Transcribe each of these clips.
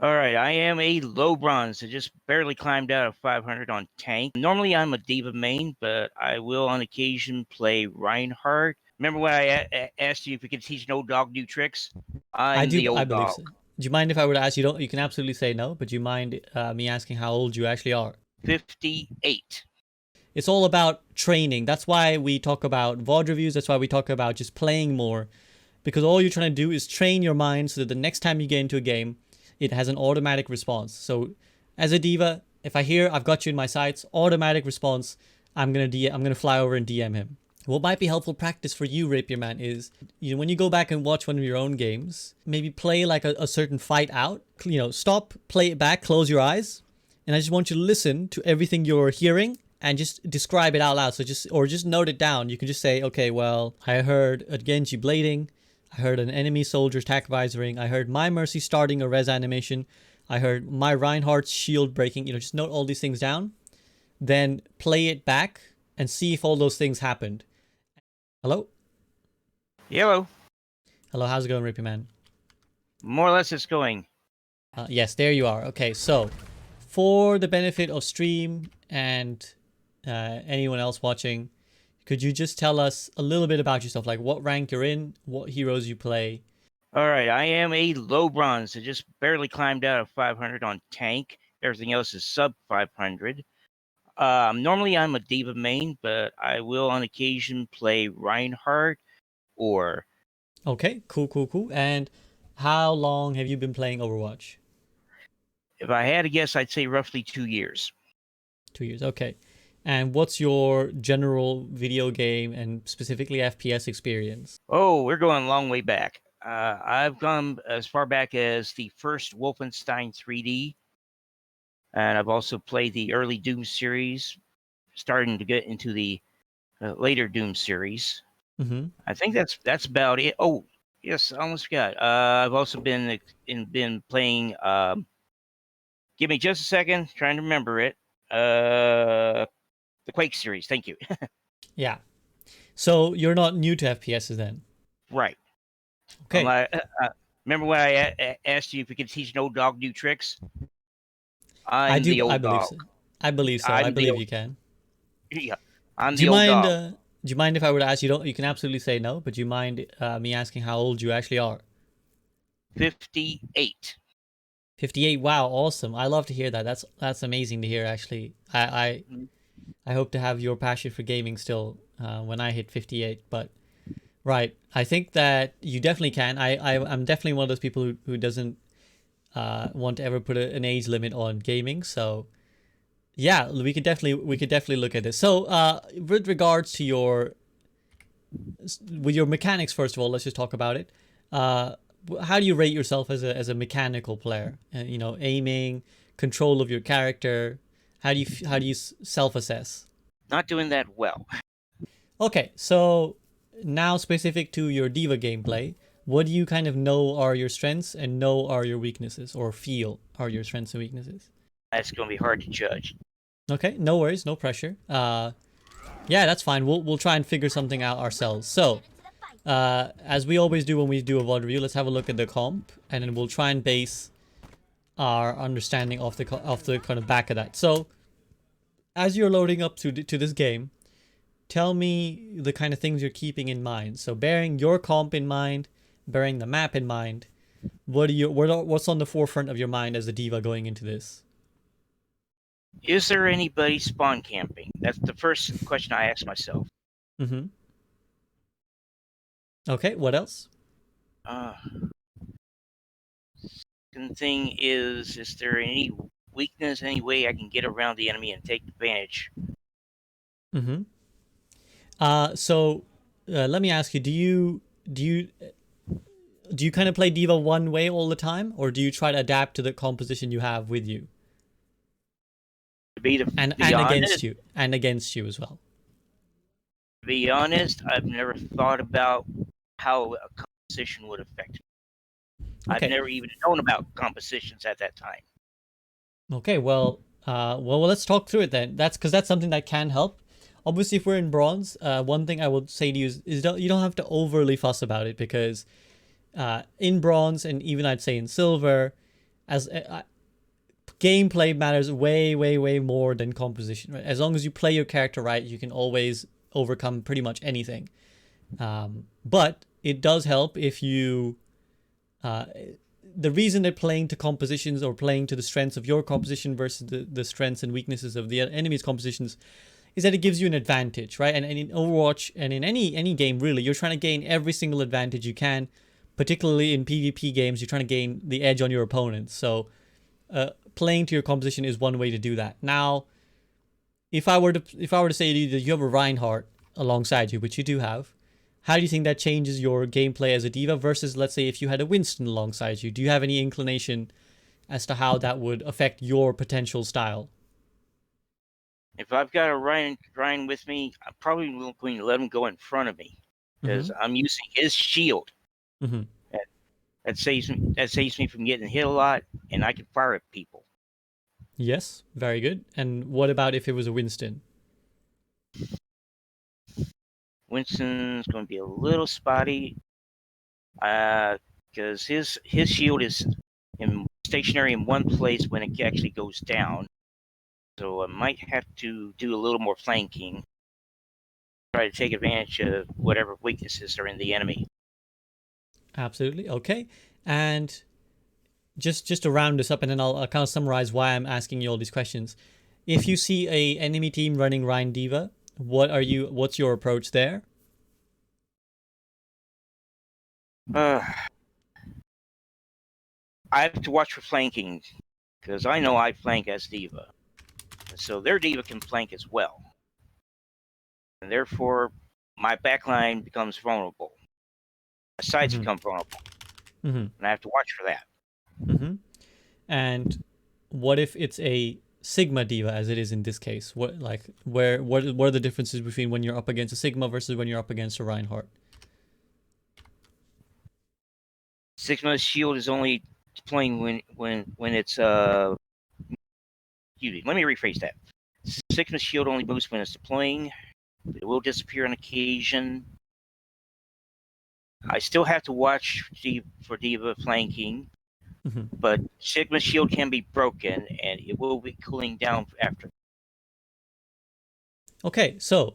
All right, I am a low bronze. I just barely climbed out of 500 on tank. Normally, I'm a D.Va main, but I will on occasion play Reinhardt. Remember when I asked you if you could teach an old dog new tricks? I I'm do. the I old believe dog. so. Do you mind if I would ask you? Don't. You can absolutely say no, but do you mind me asking how old you actually are? 58. It's all about training. That's why we talk about VOD reviews. That's why we talk about just playing more, because all you're trying to do is train your mind so that the next time you get into a game, it has an automatic response. So, as a D.Va, if I hear I've got you in my sights, automatic response, I'm gonna fly over and DM him. What might be helpful practice for you, Rapierman, is when you go back and watch one of your own games, maybe play like a certain fight out. Stop, play it back, close your eyes, and I just want you to listen to everything you're hearing and just describe it out loud. So just note it down. You can just say, okay, well, I heard a Genji blading, I heard an enemy soldier's tac visoring, I heard my Mercy starting a res animation, I heard my Reinhardt's shield breaking. Just note all these things down, then play it back and see if all those things happened. Hello? Yellow. Hello, how's it going, Rippy Man? More or less it's going. Yes, there you are. Okay, so for the benefit of stream and anyone else watching, could you just tell us a little bit about yourself, like what rank you're in, what heroes you play? All right, I am a low bronze. I just barely climbed out of 500 on tank. Everything else is sub 500. Normally, I'm a D.Va main, but I will on occasion play Reinhardt or Okay, cool. And how long have you been playing Overwatch? if I had to guess, I'd say roughly 2 years. 2 years, okay. And what's your general video game and specifically FPS experience? Oh, we're going a long way back. I've gone as far back as the first Wolfenstein 3D, and I've also played the early Doom series, starting to get into the later Doom series. Mm-hmm. I think that's about it. Oh, yes, I almost forgot. I've also been playing. Give me just a second, trying to remember it. The Quake series. Thank you. Yeah. So you're not new to FPSs then? Right. Okay. Remember when I asked you if you could teach an old dog new tricks? I I'm the do. I old believe dog. so. I believe so. I I'm the believe old. you can. Yeah, I'm Do the you old mind? dog. Do you mind if I would ask you? Don't. You can absolutely say no. But do you mind me asking how old you actually are? 58. 58. Wow. Awesome. I love to hear that. That's amazing to hear. Actually, I hope to have your passion for gaming still when I hit 58. But right, I think that you definitely can. I'm definitely one of those people who doesn't want to ever put an age limit on gaming. So yeah, we could definitely look at this. So with regards to your mechanics, first of all, let's just talk about it. Uh, how do you rate yourself as a mechanical player? Aiming, control of your character. How do you self assess? Not doing that well. Okay, so now specific to your D.Va gameplay, what do you kind of know are your strengths and know are your weaknesses, or feel are your strengths and weaknesses? That's going to be hard to judge. Okay, no worries, no pressure. Yeah, that's fine. We'll try and figure something out ourselves. So, as we always do when we do a VOD review, let's have a look at the comp, and then we'll try and base our understanding of the kind of back of that. So, as you're loading up to this game, tell me the kind of things you're keeping in mind. So, bearing your comp in mind, bearing the map in mind, what's on the forefront of your mind as a D.Va going into this? Is there anybody spawn camping? That's the first question I ask myself. Mm-hmm. Okay, what else? Uh, Second thing is there any weakness, any way I can get around the enemy and take advantage? Mm-hmm. So let me ask you: do you kind of play D.Va one way all the time, or do you try to adapt to the composition you have with you, To be and honest, against you as well? I've never thought about how a composition would affect me. I've Okay. never even known about compositions at that time. Okay. Well, let's talk through it then. That's something that can help. Obviously, if we're in bronze, one thing I would say to you is you don't have to overly fuss about it, because in bronze, and even I'd say in silver, as gameplay matters way more than composition, right? As long as you play your character right, you can always overcome pretty much anything. But it does help if you the reason that playing to compositions or playing to the strengths of your composition versus the strengths and weaknesses of the enemy's compositions is that it gives you an advantage, right? And in Overwatch and in any game really, you're trying to gain every single advantage you can, particularly in PvP games. You're trying to gain the edge on your opponents. So playing to your composition is one way to do that. Now, if I were to say to you that you have a Reinhardt alongside you, which you do have, how do you think that changes your gameplay as a D.Va versus, let's say, if you had a Winston alongside you? Do you have any inclination as to how that would affect your potential style? If I've got a Ryan with me, I'm probably going to let him go in front of me because I'm using his shield. Mm-hmm. That saves me from getting hit a lot, and I can fire at people. Yes, very good. And what about if it was a Winston? Winston's going to be a little spotty because his shield is stationary in one place when it actually goes down. So I might have to do a little more flanking, try to take advantage of whatever weaknesses are in the enemy. Absolutely. Okay. And just to round this up, and then I'll kind of summarize why I'm asking you all these questions. If you see a enemy team running Rein D.Va, what's your approach there? I have to watch for flanking because I know I flank as D.Va. So their D.Va can flank as well. And therefore, my backline becomes vulnerable. My sides become vulnerable. And I have to watch for that. And what if it's a Sigma D.Va as it is in this case? What are the differences between when you're up against a Sigma versus when you're up against a Reinhardt? Sigma's shield is only deploying when it's let me rephrase that. Sigma's shield only moves when it's deploying. It will disappear on occasion. I still have to watch for D.Va flanking, but Sigma's shield can be broken, and it will be cooling down after. Okay, so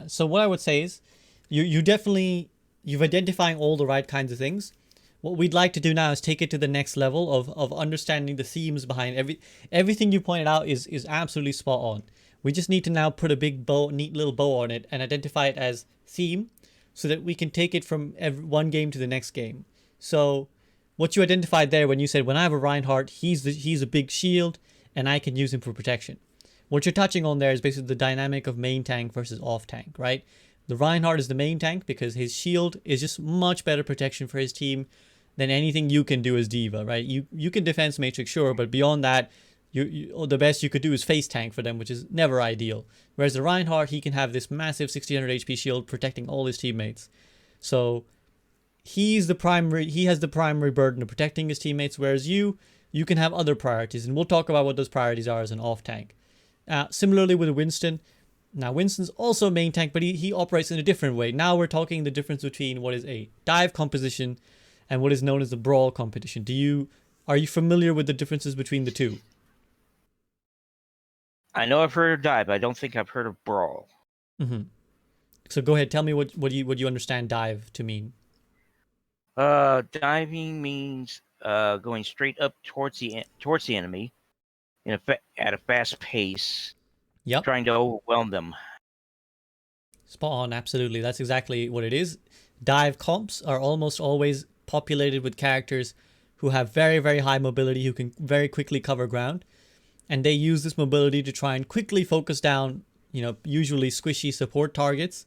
so what I would say is, you've identifying all the right kinds of things. What we'd like to do now is take it to the next level of understanding the themes behind everything you pointed out is absolutely spot on. We just need to now put a neat little bow on it and identify it as theme so that we can take it from one game to the next game. So what you identified there when you said, when I have a Reinhardt, he's a big shield and I can use him for protection. What you're touching on there is basically the dynamic of main tank versus off tank, right? The Reinhardt is the main tank because his shield is just much better protection for his team than anything you can do as D.Va, right? You can defense matrix, sure, but beyond that, the best you could do is face tank for them, which is never ideal. Whereas the Reinhardt, he can have this massive 1600 HP shield protecting all his teammates. So he has the primary burden of protecting his teammates, whereas you can have other priorities, and we'll talk about what those priorities are as an off tank. Similarly with Winston. Now Winston's also a main tank, but he operates in a different way. Now we're talking the difference between what is a dive composition and what is known as the brawl competition. Are you familiar with the differences between the two? I know I've heard of dive, but I don't think I've heard of brawl. So go ahead, tell me what you understand dive to mean. Diving means going straight up towards the enemy at a fast pace. Yep. Trying to overwhelm them. Spot on, absolutely. That's exactly what it is. Dive comps are almost always populated with characters who have very, very high mobility, who can very quickly cover ground. And they use this mobility to try and quickly focus down, usually squishy support targets,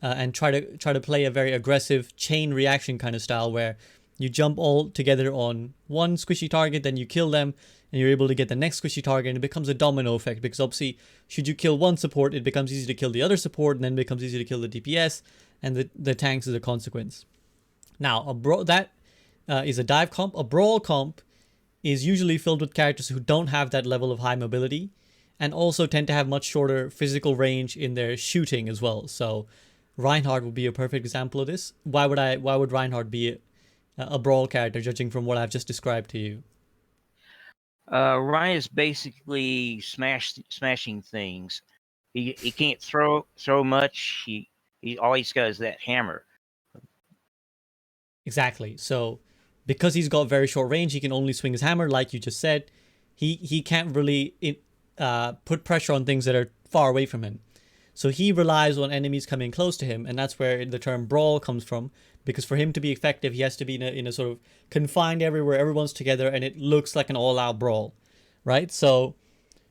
and try to play a very aggressive chain reaction kind of style where you jump all together on one squishy target, then you kill them, and you're able to get the next squishy target, and it becomes a domino effect because obviously, should you kill one support, it becomes easy to kill the other support, and then it becomes easy to kill the DPS, and the tanks as a consequence. Now, that is a dive comp. A brawl comp is usually filled with characters who don't have that level of high mobility, and also tend to have much shorter physical range in their shooting as well. So, Reinhardt would be a perfect example of this. Why would Reinhardt be a brawl character, judging from what I've just described to you? Ryan is basically smashing things. He can't throw much. He always got that hammer. Exactly. So because he's got very short range, he can only swing his hammer, like you just said. He can't really put pressure on things that are far away from him. So he relies on enemies coming close to him, and that's where the term brawl comes from. Because for him to be effective, he has to be in a sort of confined area where everyone's together and it looks like an all-out brawl, right? So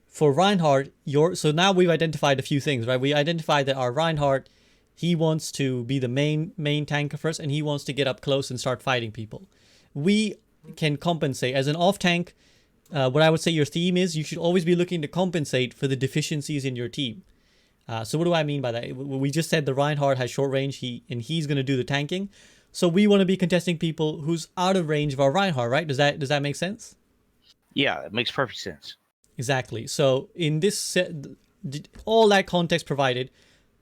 for Reinhardt, so now we've identified a few things, right? We identified that our Reinhardt, he wants to be the main tanker first, and he wants to get up close and start fighting people. We can compensate as an off tank. What I would say your theme is, you should always be looking to compensate for the deficiencies in your team. So what do I mean by that? We just said the Reinhardt has short range, he's going to do the tanking. So we want to be contesting people who's out of range of our Reinhardt, right? Does that make sense? Yeah, it makes perfect sense. Exactly. So in this set, all that context provided,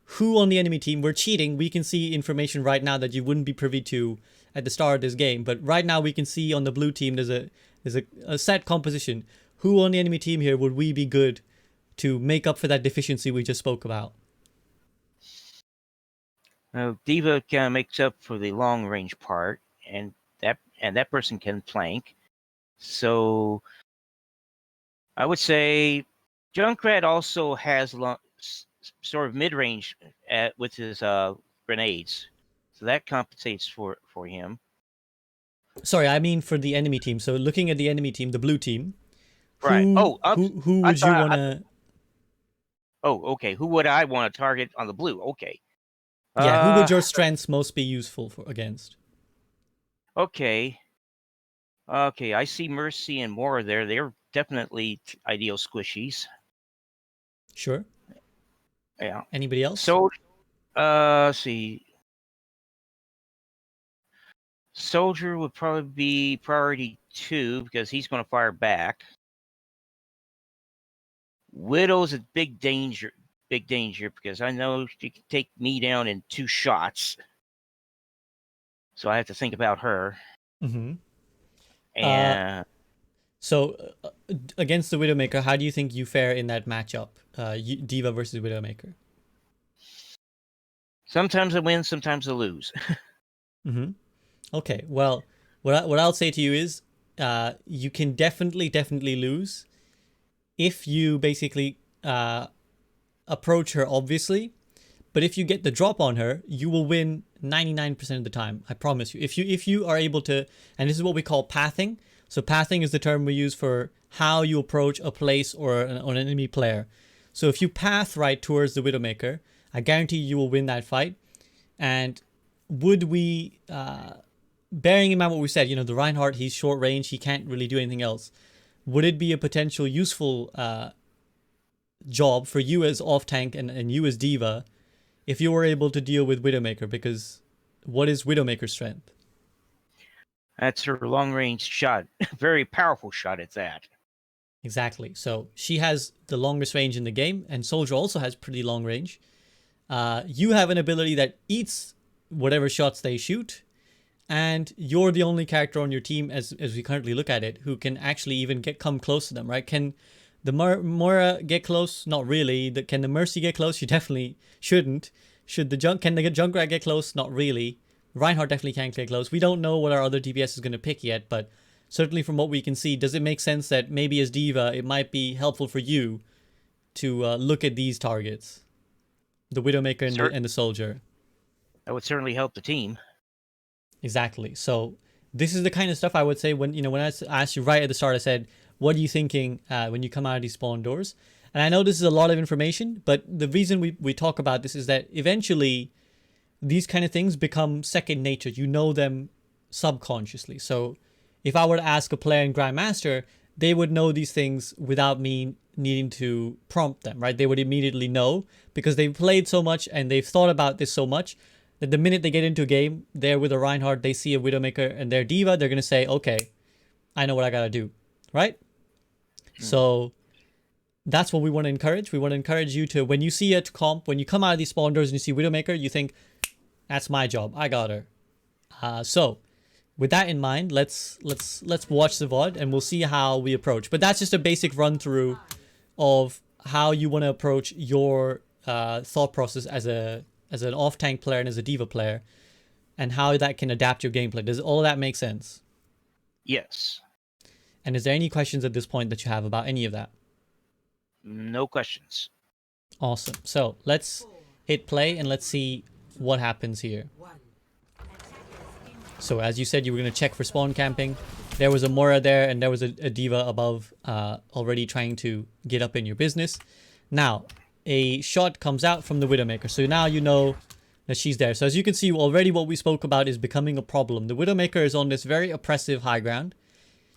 who on the enemy team, we're cheating. We can see information right now that you wouldn't be privy to at the start of this game. But right now we can see on the blue team there's a set composition. Who on the enemy team here would we be good to make up for that deficiency we just spoke about? D.Va kind of makes up for the long range part, and that person can flank. So I would say Junkrat also has sort of mid range with his grenades, so that compensates for him. Sorry, I mean for the enemy team. So looking at the enemy team, the blue team, Right. who would you want to? Oh, okay. Who would I want to target on the blue? Okay. Yeah, who would your strengths most be useful for against? Okay. Okay, I see Mercy and Mora there. They're definitely ideal squishies. Sure. Yeah. Anybody else? So, see. Soldier would probably be priority 2 because he's going to fire back. Widow's a big danger because I know she can take me down in 2 shots. So I have to think about her. Mm-hmm. And so against the Widowmaker, how do you think you fare in that matchup? D.Va versus Widowmaker. Sometimes I win, sometimes I lose. Mm-hmm. Okay. Well, what I'll say to you is, you can definitely lose if you basically approach her obviously, but if you get the drop on her, you will win 99% of the time. I promise you. If you are able to, and this is what we call pathing. So pathing is the term we use for how you approach a place or an enemy player. So if you path right towards the Widowmaker, I guarantee you will win that fight. And would we, bearing in mind what we said, the Reinhardt, he's short range, he can't really do anything else. Would it be a potential useful job for you as off tank and you as D.Va if you were able to deal with Widowmaker? Because what is Widowmaker's strength? That's her long range shot. Very powerful shot at that. Exactly. So she has the longest range in the game, and Soldier also has pretty long range. You have an ability that eats whatever shots they shoot, and you're the only character on your team, as we currently look at it, who can actually even come close to them, right? Can the Moira get close? Not really. Can the Mercy get close? You definitely shouldn't. Can the Junkrat get close? Not really. Reinhardt definitely can't get close. We don't know what our other DPS is going to pick yet, but certainly from what we can see, does it make sense that maybe as D.Va, it might be helpful for you to look at these targets? The Widowmaker and the Soldier. That would certainly help the team. Exactly. So this is the kind of stuff I would say when I asked you right at the start, I said, what are you thinking when you come out of these spawn doors? And I know this is a lot of information, but the reason we talk about this is that eventually these kind of things become second nature. You know them subconsciously. So if I were to ask a player in Grandmaster, they would know these things without me needing to prompt them, right? They would immediately know because they've played so much and they've thought about this so much that the minute they get into a game, they're with a Reinhardt, they see a Widowmaker and they're D.Va, they're going to say, okay, I know what I got to do, right? So that's what we want to encourage. We want to encourage you to, when you see a comp, when you come out of these spawn doors and you see Widowmaker, you think, that's my job. I got her. So with that in mind, let's watch the VOD and we'll see how we approach. But that's just a basic run through of how you want to approach your thought process as an off tank player and as a D.Va player, and how that can adapt your gameplay. Does all of that make sense? Yes. And is there any questions at this point that you have about any of that? No questions. Awesome. So let's hit play and let's see what happens here. So as you said, you were going to check for spawn camping. There was a Moira there and there was a D.Va above already trying to get up in your business. Now, a shot comes out from the Widowmaker. So now you know that she's there. So as you can see, already what we spoke about is becoming a problem. The Widowmaker is on this very oppressive high ground.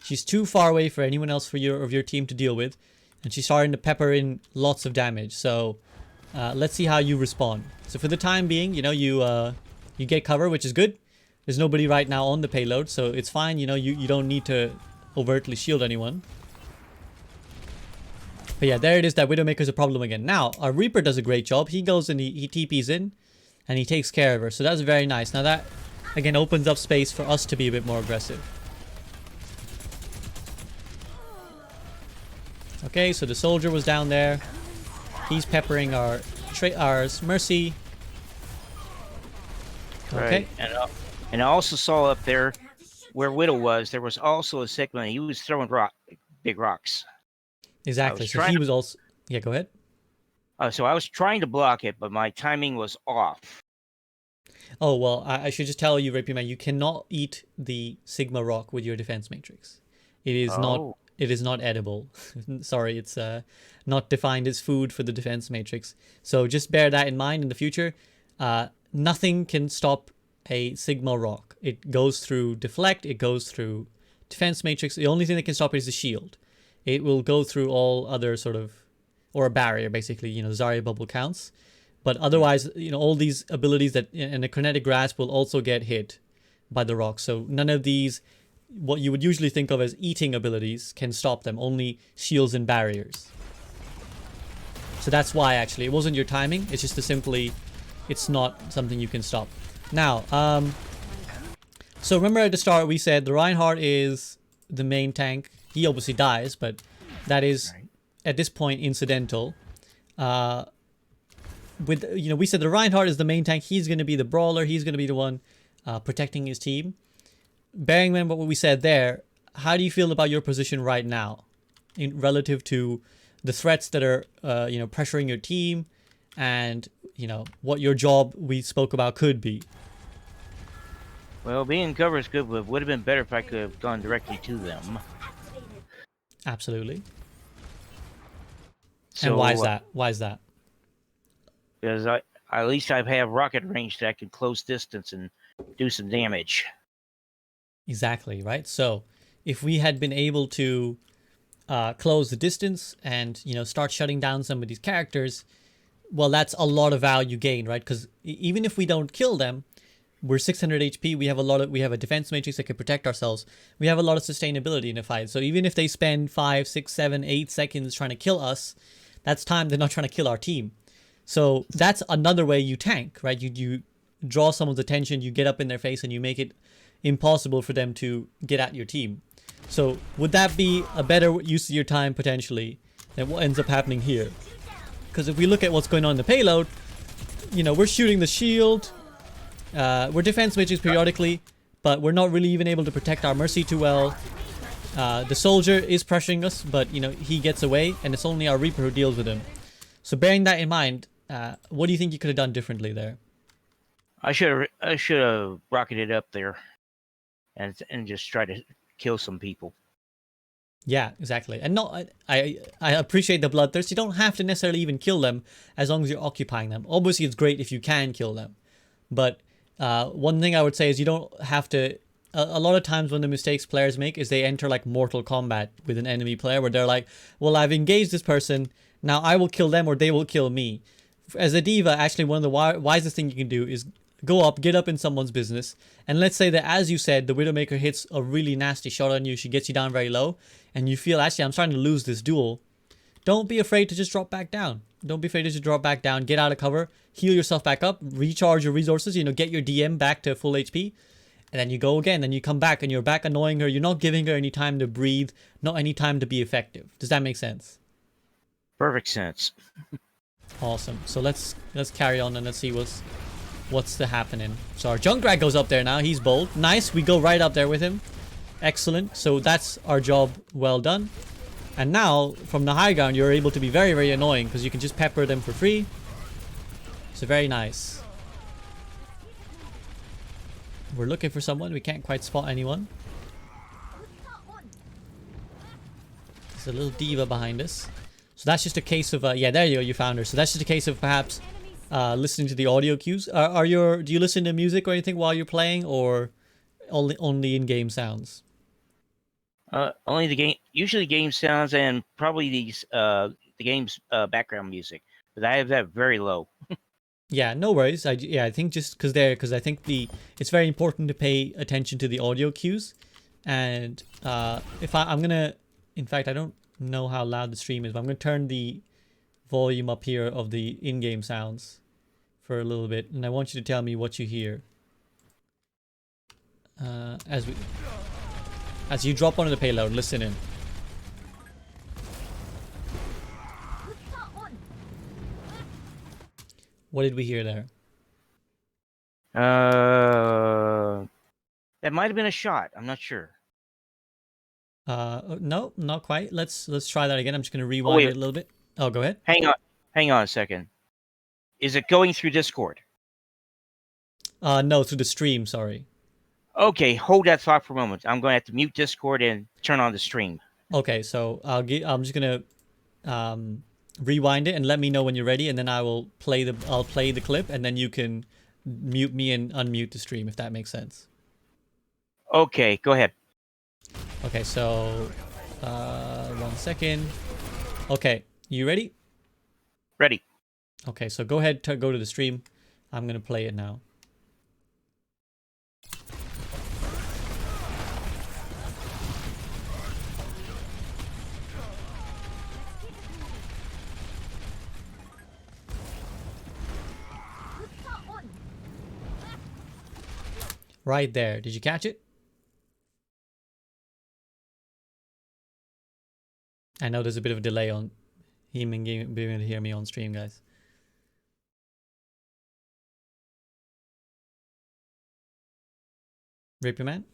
She's too far away for anyone else of your team to deal with. And she's starting to pepper in lots of damage. So let's see how you respond. So for the time being, you know, you get cover, which is good. There's nobody right now on the payload, so it's fine. You know, you don't need to overtly shield anyone. But yeah, there it is. That Widowmaker's a problem again. Now, our Reaper does a great job. He goes and he TPs in, and he takes care of her. So that's very nice. Now that, again, opens up space for us to be a bit more aggressive. Okay, so the soldier was down there. He's peppering our Mercy. Okay. Right. And I also saw up there where Widow was, there was also a Sigma, and he was throwing big rocks. Exactly. So he was also... Yeah, go ahead. So I was trying to block it, but my timing was off. Oh, well, I should just tell you, Rapierman, you cannot eat the Sigma rock with your defense matrix. It is not edible. Sorry, it's not defined as food for the defense matrix. So just bear that in mind in the future. Nothing can stop a Sigma rock. It goes through deflect, it goes through defense matrix. The only thing that can stop it is the shield. It will go through all other sort of, or a barrier basically, you know, Zarya bubble counts. But otherwise, you know, all these abilities that, and a kinetic grasp will also get hit by the rock. So none of these, what you would usually think of as eating abilities, can stop them. Only shields and barriers. So that's why actually, it wasn't your timing. It's just it's not something you can stop. Now, so remember at the start we said the Reinhardt is the main tank. He obviously dies, but that is at this point incidental. We said the Reinhardt is the main tank. He's going to be the brawler. He's going to be the one protecting his team. Bearing in mind what we said there, how do you feel about your position right now, in relative to the threats that are pressuring your team, and what your job we spoke about could be? Well, being covered is good, but it would have been better if I could have gone directly to them. Absolutely. So, and why is that? Why is that? Because at least I have rocket range that I can close distance and do some damage. Exactly, right? So if we had been able to close the distance and start shutting down some of these characters, well, that's a lot of value gained, right? Because even if we don't kill them, we're 600 HP. We have a defense matrix that can protect ourselves. We have a lot of sustainability in a fight. So even if they spend 5, 6, 7, 8 seconds trying to kill us, that's time they're not trying to kill our team. So that's another way you tank, right? You draw someone's attention, you get up in their face, and you make it impossible for them to get at your team. So would that be a better use of your time potentially than what ends up happening here? Because if we look at what's going on in the payload, we're shooting the shield. We're defense matrix periodically, but we're not really even able to protect our Mercy too well. The soldier is pressuring us, but he gets away, and it's only our Reaper who deals with him. So bearing that in mind, what do you think you could have done differently there? I should have rocketed up there and just try to kill some people. Yeah, exactly. And I appreciate the bloodthirst. You don't have to necessarily even kill them as long as you're occupying them. Obviously, it's great if you can kill them. But one thing I would say is you don't have to... A lot of times when the mistakes players make is they enter like Mortal Kombat with an enemy player where they're like, well, I've engaged this person, now I will kill them or they will kill me. As a D.Va, actually one of the wisest thing you can do is go up, get up in someone's business, and let's say that, as you said, the Widowmaker hits a really nasty shot on you, she gets you down very low, and you feel, actually, I'm starting to lose this duel. Don't be afraid to just drop back down. Don't be afraid to just drop back down, get out of cover, heal yourself back up, recharge your resources, get your DM back to full HP, And then you go again, then you come back and you're back annoying her. You're not giving her any time to breathe, not any time to be effective. Does that make sense? Perfect sense. Awesome. So let's carry on and let's see what's happening. So our Junkrat goes up there now. He's bold. Nice. We go right up there with him. Excellent. So that's our job well done. And now from the high ground, you're able to be very, very annoying because you can just pepper them for free. So very nice. We're looking for someone. We can't quite spot anyone. There's a little D.Va behind us. So that's just a case of, yeah, there you go, you found her. So that's just a case of perhaps listening to the audio cues. Do you listen to music or anything while you're playing, or only in-game sounds? Only the game, usually game sounds, and probably the game's background music. But I have that very low. Yeah, no worries. I think just because I think it's very important to pay attention to the audio cues, and if I'm gonna, in fact, I don't know how loud the stream is, but I'm gonna turn the volume up here of the in-game sounds for a little bit, and I want you to tell me what you hear as you drop onto the payload. Listen in. What did we hear there? That might have been a shot. I'm not sure. No, not quite. Let's try that again. I'm just gonna rewind it a little bit. Oh, go ahead. Hang on a second. Is it going through Discord? No, through the stream. Sorry. Okay, hold that thought for a moment. I'm going to have to mute Discord and turn on the stream. Okay, so I'm just gonna rewind it and let me know when you're ready, and then I'll play the clip, and then you can mute me and unmute the stream if that makes sense. Okay, go ahead. Okay, so 1 second. Okay, you ready? Ready. Okay, so go ahead to go to the stream. I'm gonna play it now. Right there. Did you catch it? I know there's a bit of a delay on him and being able to hear me on stream, guys. Rapierman?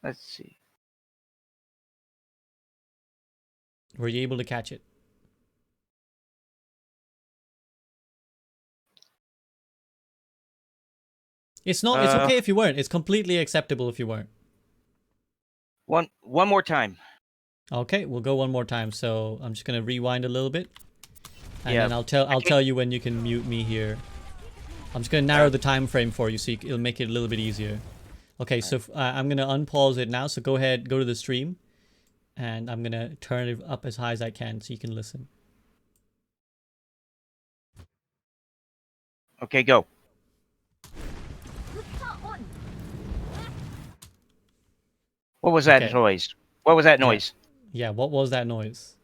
Let's see. Were you able to catch it? It's not. It's okay if you weren't. It's completely acceptable if you weren't. One more time. Okay, we'll go one more time. So I'm just gonna rewind a little bit, and then I'll tell you when you can mute me here. I'm just gonna narrow the time frame for you, so it'll make it a little bit easier. Okay, so I'm gonna unpause it now. So go ahead, go to the stream, and I'm gonna turn it up as high as I can so you can listen. Okay, go. What was that noise? What was that noise? Yeah, what was that noise?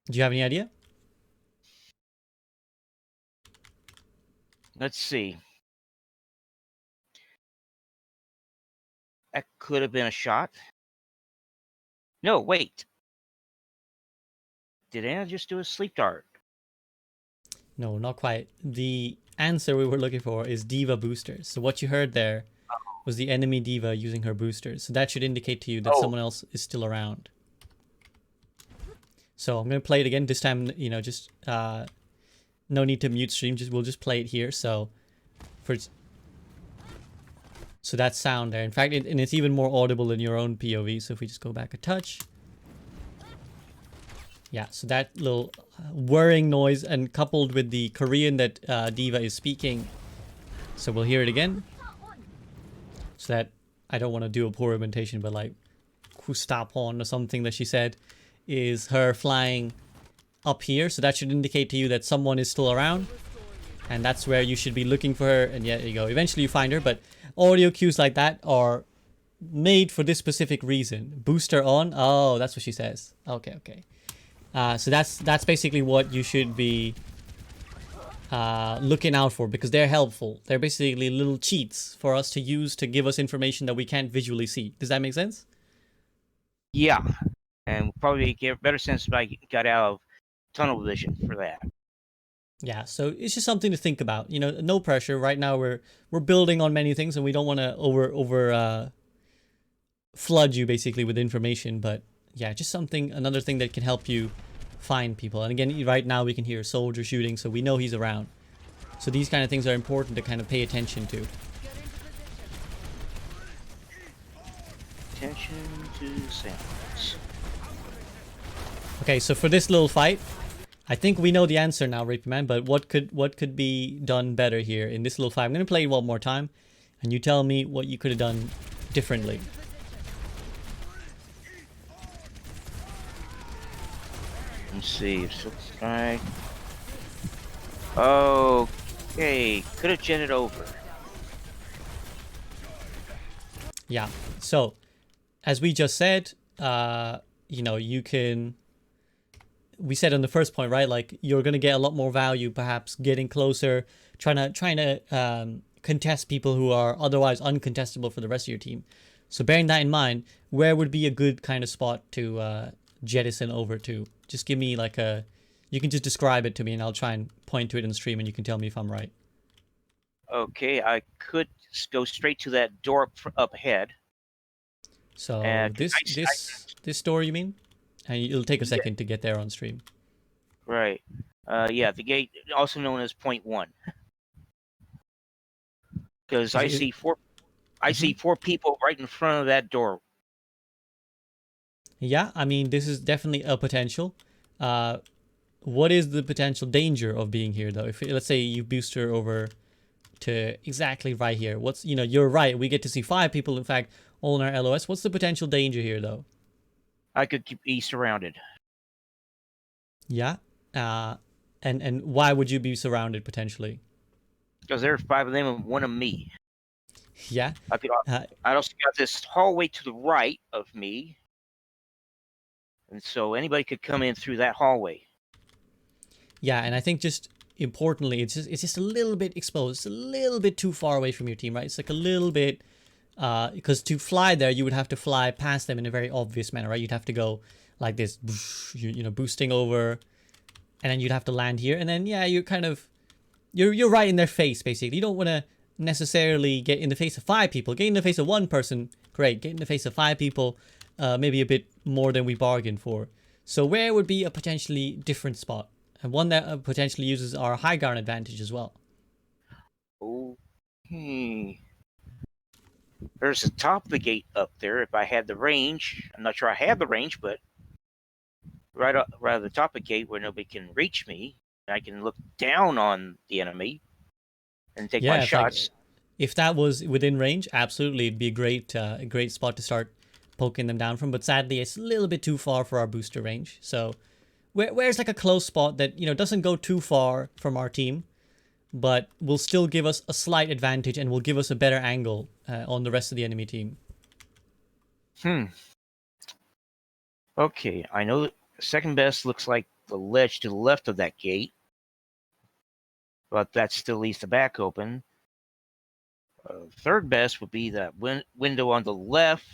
Do you have any idea? Let's see. That could have been a shot. No, wait. Did Anna just do a sleep dart? No, not quite. The answer we were looking for is D.Va boosters. So what you heard there was the enemy D.Va using her boosters. So that should indicate to you that someone else is still around. So I'm going to play it again. This time, you know, just no need to mute stream. We'll just play it here. So that sound there. In fact, and it's even more audible in your own POV. So if we just go back a touch. Yeah, so that little whirring noise, and coupled with the Korean that D.Va is speaking. So we'll hear it again. So that, I don't want to do a poor imitation, but like Kustapon or something that she said is her flying up here. So that should indicate to you that someone is still around. And that's where you should be looking for her. And yeah, there you go. Eventually you find her. But audio cues like that are made for this specific reason. Booster on. Oh, that's what she says. Okay, okay. So that's basically what you should be looking out for, because they're helpful. They're basically little cheats for us to use to give us information that we can't visually see. Does that make sense? Yeah, and probably get a better sense if I got out of tunnel vision for that. Yeah, so it's just something to think about. You know, no pressure. Right now we're building on many things, and we don't want to over flood you basically with information. But yeah, just another thing that can help you find people. And again, right now we can hear a soldier shooting, so we know he's around. So these kind of things are important to kind of pay attention to. Attention to sounds. Okay, so for this little fight, I think we know the answer now, Rapierman, but what could be done better here in this little fight? I'm going to play it one more time, and you tell me what you could have done differently. Let's see. So, right. Okay. Could have jetted over. Yeah. So, as we just said, you know, you can. We said on the first point, right? Like you're gonna get a lot more value, perhaps getting closer, trying to contest people who are otherwise uncontestable for the rest of your team. So bearing that in mind, where would be a good kind of spot to jettison over to? Just give me like a. You can just describe it to me, and I'll try and point to it in the stream, and you can tell me if I'm right. Okay, I could go straight to that door up ahead. So this door, you mean? And it'll take a second to get there on stream. Right. Yeah, the gate, also known as point 1. Because I see four. I see 4 people right in front of that door. Yeah, I mean, this is definitely a potential. What is the potential danger of being here, though? If let's say you booster over to exactly right here, what's, you know, you're right. We get to see 5 people, in fact, all in our LOS. What's the potential danger here, though? I could be surrounded. Yeah. And why would you be surrounded potentially? Because there are 5 of them and 1 of me. Yeah. I also got this hallway to the right of me, and so anybody could come in through that hallway. Yeah, and I think just importantly, it's just a little bit exposed, it's a little bit too far away from your team, right? It's like a little bit, because to fly there, you would have to fly past them in a very obvious manner, right? You'd have to go like this, you know, boosting over, and then you'd have to land here, and then yeah, you're kind of, you're right in their face basically. You don't want to necessarily get in the face of 5 people. Get in the face of 1 person, great. Get in the face of 5 people, maybe a bit more than we bargained for. So where would be a potentially different spot? And one that potentially uses our high ground advantage as well. Okay. There's the top of the gate up there. If I had the range, I'm not sure I have the range, but right at the top of the gate where nobody can reach me, I can look down on the enemy and take my shots. Like, if that was within range, absolutely, it'd be a great spot to start poking them down from. But sadly, it's a little bit too far for our booster range. So where's like a close spot that, you know, doesn't go too far from our team, but will still give us a slight advantage and will give us a better angle on the rest of the enemy team. Okay, I know that second best looks like the ledge to the left of that gate, but that still leaves the back open. Third best would be that window on the left.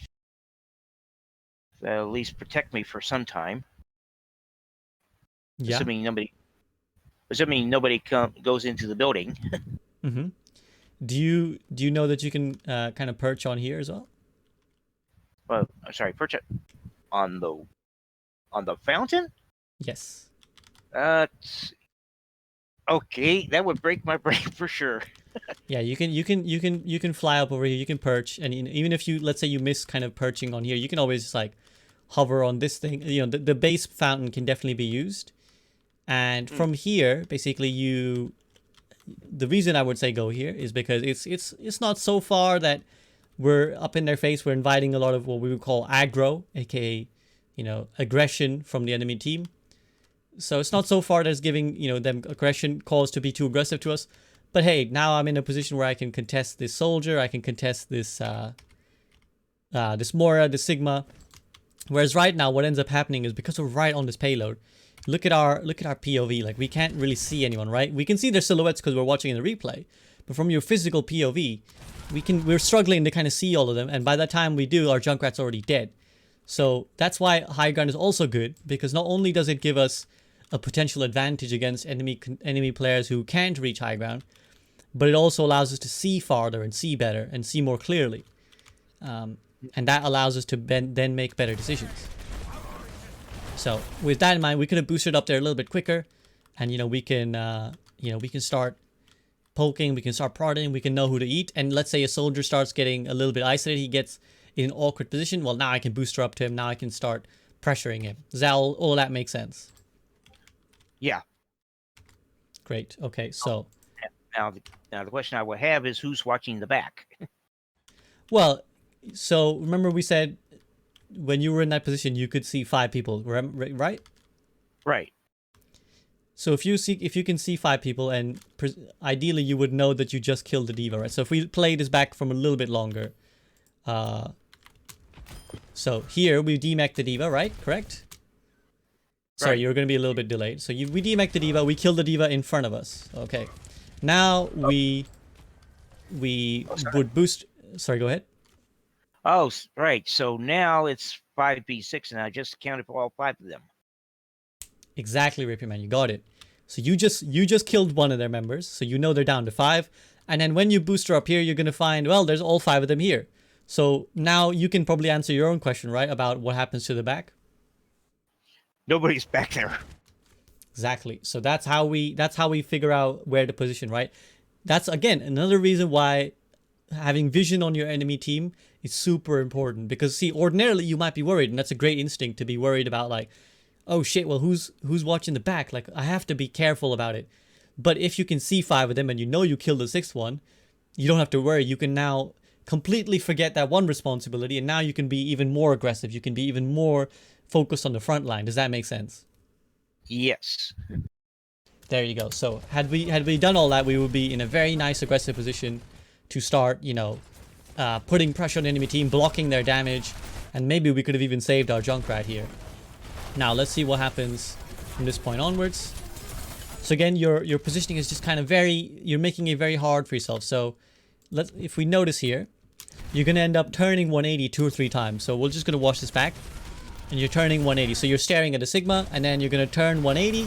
That'll at least protect me for some time. Yeah. Assuming nobody goes into the building. Mm-hmm. Do you know that you can kind of perch on here as well? Well, I'm sorry, perch on the fountain? Yes. Okay, that would break my brain for sure. Yeah, you can fly up over here. You can perch, and even if you, let's say you miss kind of perching on here, you can always just like hover on this thing. You know, the base fountain can definitely be used. And from here, basically, the reason I would say go here is because it's not so far that we're up in their face. We're inviting a lot of what we would call aggro, aka, you know, aggression from the enemy team. So it's not so far that it's giving, you know, them aggression cause to be too aggressive to us. But hey, now I'm in a position where I can contest this soldier. I can contest this this Mora, this Sigma. Whereas right now, what ends up happening is because we're right on this payload, Look at our POV. Like, we can't really see anyone, right? We can see their silhouettes because we're watching in the replay. But from your physical POV, we're struggling to kind of see all of them, and by the time we do, our Junkrat's already dead. So that's why high ground is also good, because not only does it give us a potential advantage against enemy players who can't reach high ground, but it also allows us to see farther and see better and see more clearly, and that allows us to then make better decisions. So with that in mind, we could have boosted up there a little bit quicker, and we can start poking, we can start prodding, we can know who to eat. And let's say a soldier starts getting a little bit isolated, he gets in an awkward position. Well, now I can booster up to him. Now I can start pressuring him. Does that all that make sense? Yeah. Great. Okay, so now the question I would have is who's watching the back? Well, so remember we said when you were in that position, you could see 5 people, right? Right. So if you can see 5 people, and ideally you would know that you just killed the D.Va, right? So if we play this back from a little bit longer, so here we demech the D.Va, right? Correct? Sorry, you're going to be a little bit delayed. So we demech the D.Va, we kill the D.Va in front of us. Okay. Now we would boost. Sorry, go ahead. Oh, right. So now it's 5v6, and I just counted for all 5 of them. Exactly, Rapierman, you got it. So you just killed one of their members, so you know they're down to 5. And then when you booster up here, you're gonna find, well, there's all 5 of them here. So now you can probably answer your own question, right, about what happens to the back. Nobody's back there. Exactly. So that's how we figure out where to position, right? That's again another reason why having vision on your enemy team is super important, because see, ordinarily you might be worried, and that's a great instinct to be worried about, like, oh shit, well, who's watching the back? Like, I have to be careful about it. But if you can see 5 of them and you know you killed the 6th one, you don't have to worry. You can now completely forget that one responsibility, and now you can be even more aggressive. You can be even more focused on the front line. Does that make sense? Yes. There you go. So had we done all that, we would be in a very nice aggressive position to start, putting pressure on the enemy team, blocking their damage, and maybe we could have even saved our Junkrat here. Now let's see what happens from this point onwards. So again, your positioning is just kind of you're making it very hard for yourself. So if we notice here, you're going to end up turning 180 2 or 3 times. So we're just going to watch this back, and you're turning 180. So you're staring at a Sigma, and then you're going to turn 180.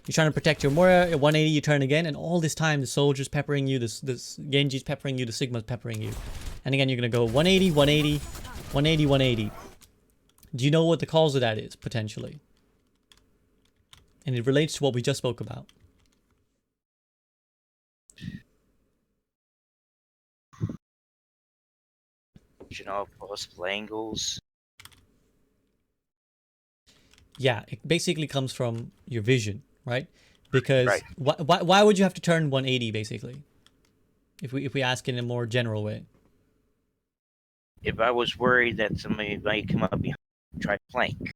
You're trying to protect your Moira. At 180, you turn again, and all this time the soldier's peppering you, this Genji's peppering you, the Sigma's peppering you. And again, you're going to go 180, 180, 180, 180. Do you know what the cause of that is, potentially? And it relates to what we just spoke about. Possible angles. Yeah, it basically comes from your vision, right? Because why would you have to turn 180, basically? If we ask in a more general way. If I was worried that somebody might come up behind and try to flank.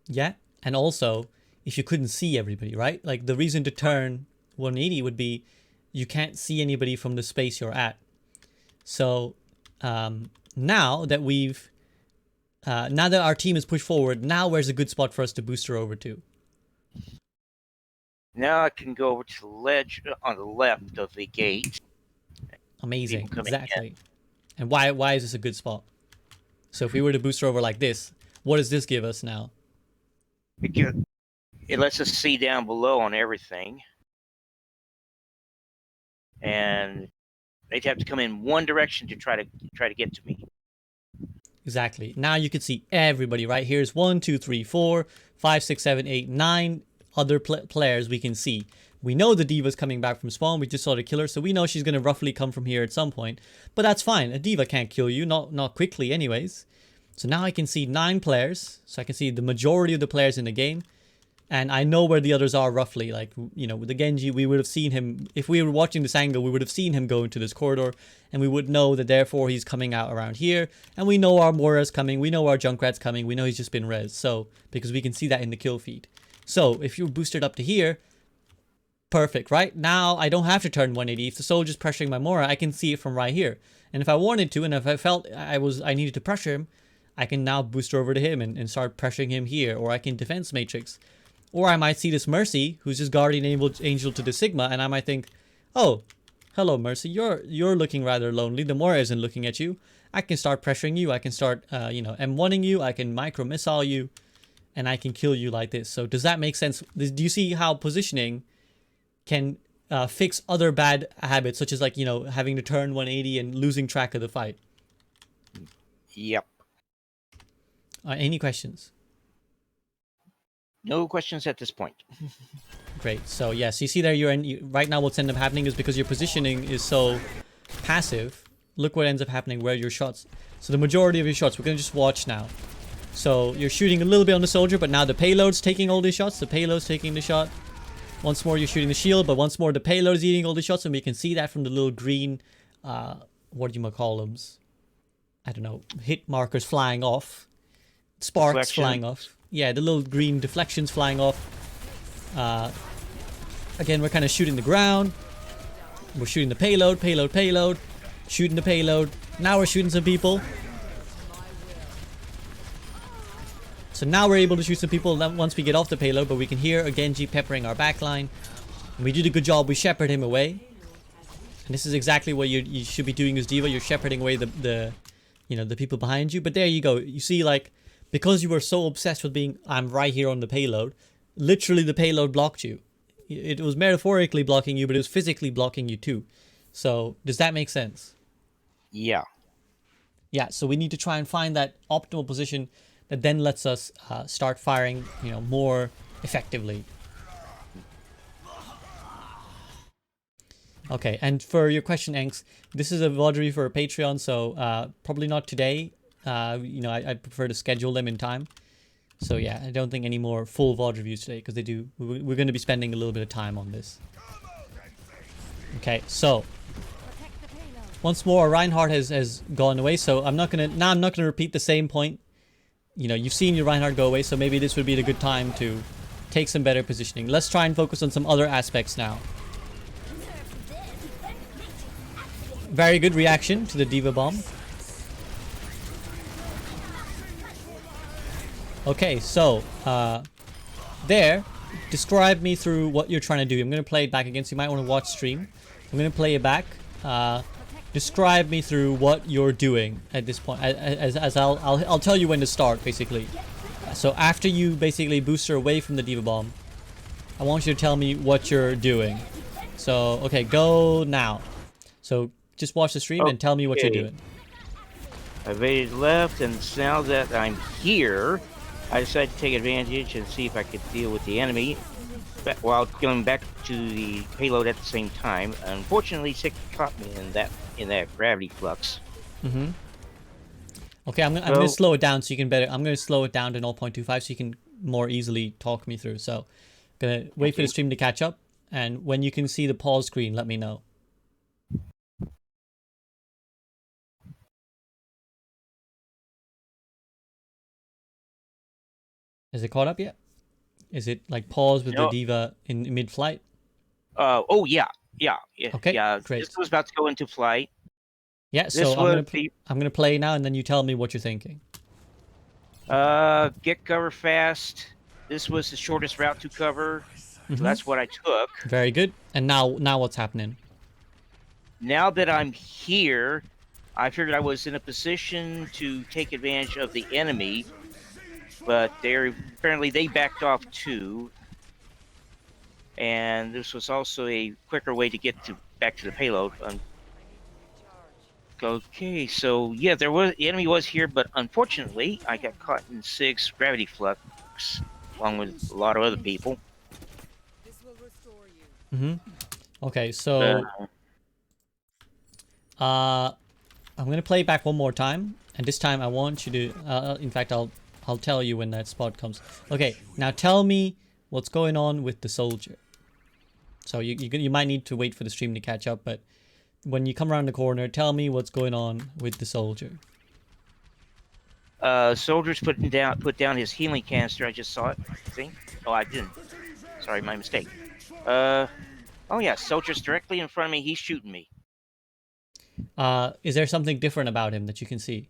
Yeah, and also if you couldn't see everybody, right? Like, the reason to turn 180 would be you can't see anybody from the space you're at. So now that our team is pushed forward, now where's a good spot for us to booster over to? Now I can go over to the ledge on the left of the gate. Amazing, exactly. And why is this a good spot? So if we were to booster over like this, what does this give us now? It lets us see down below on everything. And they'd have to come in one direction to try to get to me. Exactly. Now you can see everybody, right? Here's 1, 2, 3, 4, 5, 6, 7, 8, 9 other players we can see. We know the D.Va's coming back from spawn. We just saw the killer, so we know she's going to roughly come from here at some point. But that's fine. A D.Va can't kill you, not quickly anyways. So now I can see 9 players. So I can see the majority of the players in the game. And I know where the others are roughly. Like, with the Genji, we would have seen him. If we were watching this angle, we would have seen him go into this corridor. And we would know that therefore he's coming out around here. And we know our Moira's coming. We know our Junkrat's coming. We know he's just been res. So, because we can see that in the kill feed. So, if you're boosted up to here, perfect, right? Now, I don't have to turn 180. If the soldier's pressuring my Moira, I can see it from right here. And if I wanted to, and if I felt I needed to pressure him, I can now boost over to him and start pressuring him here. Or I can defense matrix. Or I might see this Mercy, who's just guardian angel to the Sigma, and I might think, oh, hello Mercy, you're looking rather lonely. The Moira isn't looking at you. I can start pressuring you. I can start, M1ing you. I can micro missile you, and I can kill you like this. So does that make sense? Do you see how positioning can fix other bad habits, such as having to turn 180 and losing track of the fight? Yep. Any questions? No questions at this point. Great. So yes, you see there right now what's ended up happening is because your positioning is so passive, look what ends up happening where your shots. So the majority of your shots, we're going to just watch now. So you're shooting a little bit on the soldier, but now the payload's taking all these shots. The payload's taking the shot. Once more you're shooting the shield, but once more the payload is eating all the shots, and we can see that from the little green, what do you call them? I don't know, hit markers flying off. Sparks Deflection. flying off. Yeah, the little green deflections flying off. Again, we're kind of shooting the ground. We're shooting the payload, shooting the payload. Now we're shooting some people. So now we're able to shoot some people once we get off the payload, but we can hear a Genji peppering our backline. And we did a good job. We shepherd him away. And this is exactly what you should be doing as D.Va. You're shepherding away the people behind you. But there you go. You see, because you were so obsessed with being, I'm right here on the payload, literally the payload blocked you. It was metaphorically blocking you, but it was physically blocking you too. So does that make sense? Yeah. Yeah, so we need to try and find that optimal position that then lets us start firing, more effectively. Okay, and for your question, Enks, this is a VOD review for Patreon, so probably not today. I prefer to schedule them in time. So yeah, I don't think any more full VOD reviews today, because we're going to be spending a little bit of time on this. Okay, so once more, Reinhardt has gone away, so I'm not gonna repeat the same point. You've seen your Reinhardt go away, so maybe this would be a good time to take some better positioning. Let's try and focus on some other aspects now. Very good reaction to the D.Va bomb. Okay, so describe me through what you're trying to do. I'm going to play it back again, so you might want to watch stream. I'm going to play it back. Describe me through what you're doing at this point, as I'll tell you when to start, basically. So after you basically booster away from the D.Va bomb, I want you to tell me what you're doing. So okay, go now. So just watch the stream and tell me what you're doing. I evaded left, and now that I'm here, I decided to take advantage and see if I could deal with the enemy while going back to the payload at the same time. Unfortunately, Sick caught me in that gravity flux. Okay, I'm gonna slow it down so you can better. I'm gonna slow it down to 0.25 so you can more easily talk me through. So, gonna wait for the stream to catch up, and when you can see the pause screen, let me know. Is it caught up yet? Is it pause with the D.Va in mid-flight? Oh yeah. Okay, yeah. great. This was about to go into flight. Yeah, so I'm gonna play now, and then you tell me what you're thinking. Get cover fast. This was the shortest route to cover. So that's what I took. Very good. And now what's happening? Now that I'm here, I figured I was in a position to take advantage of the enemy, but apparently they backed off too. And this was also a quicker way to get back to the payload. Okay, so yeah, the enemy was here, but unfortunately, I got caught in Sig's gravity flux, along with a lot of other people. Okay, so I'm gonna play it back one more time, and this time I want you to. In fact, I'll tell you when that spot comes. Okay, now tell me what's going on with the soldier. So you might need to wait for the stream to catch up, but when you come around the corner, tell me what's going on with the soldier. Soldier's put down his healing canister. I just saw it, I think. Oh, I didn't. Sorry, my mistake. Oh yeah, soldier's directly in front of me. He's shooting me. Is there something different about him that you can see?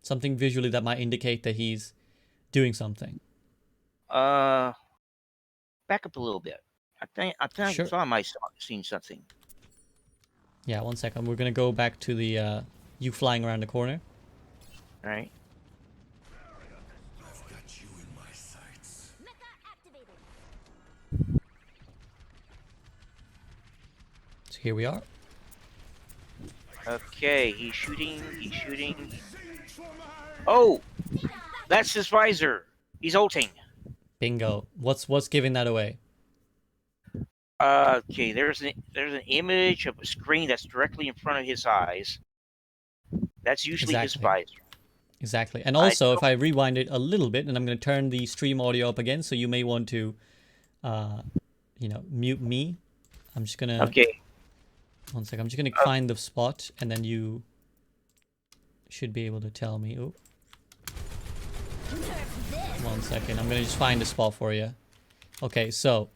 Something visually that might indicate that he's doing something? back up a little bit. I Sure. thought I might have seen something. Yeah, 1 second. We're gonna go back to the you flying around the corner. All right. I've got you in my sights. So here we are. Okay, he's shooting. He's shooting. Oh, that's his visor. He's ulting. Bingo. What's giving that away? Okay, there's an image of a screen that's directly in front of his eyes. That's usually his Exactly. visor. Exactly. And I also, if don't- I rewind it a little bit, and I'm going to turn the stream audio up again, so you may want to, mute me. I'm just going to, Okay. 1 second, I'm just going to find the spot, and then you should be able to tell me. Oh. 1 second, I'm going to just find a spot for you. Okay, so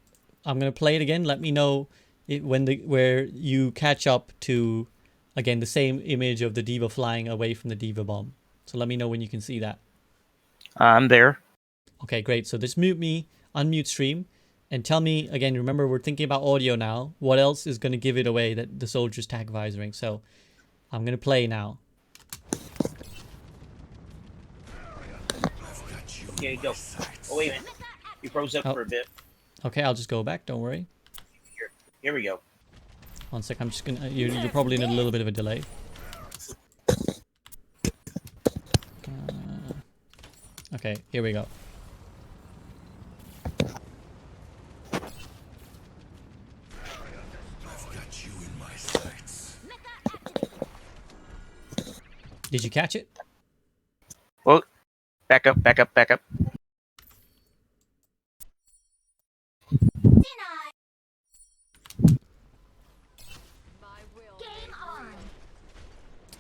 I'm going to play it again. Let me know where you catch up to, again, the same image of the D.Va flying away from the D.Va bomb. So let me know when you can see that. I'm there. Okay, great. So just mute me, unmute stream, and tell me, again, remember we're thinking about audio now. What else is going to give it away that the soldier's tag visoring? So I'm going to play now. Okay, go. Oh, wait a minute. He froze up Oh. for a bit. Okay, I'll just go back. Don't worry. Here we go. 1 sec. I'm just going to... You're probably in a little bit of a delay. Okay, here we go. I've got you in my sights. Did you catch it? Well, back up, back up, back up.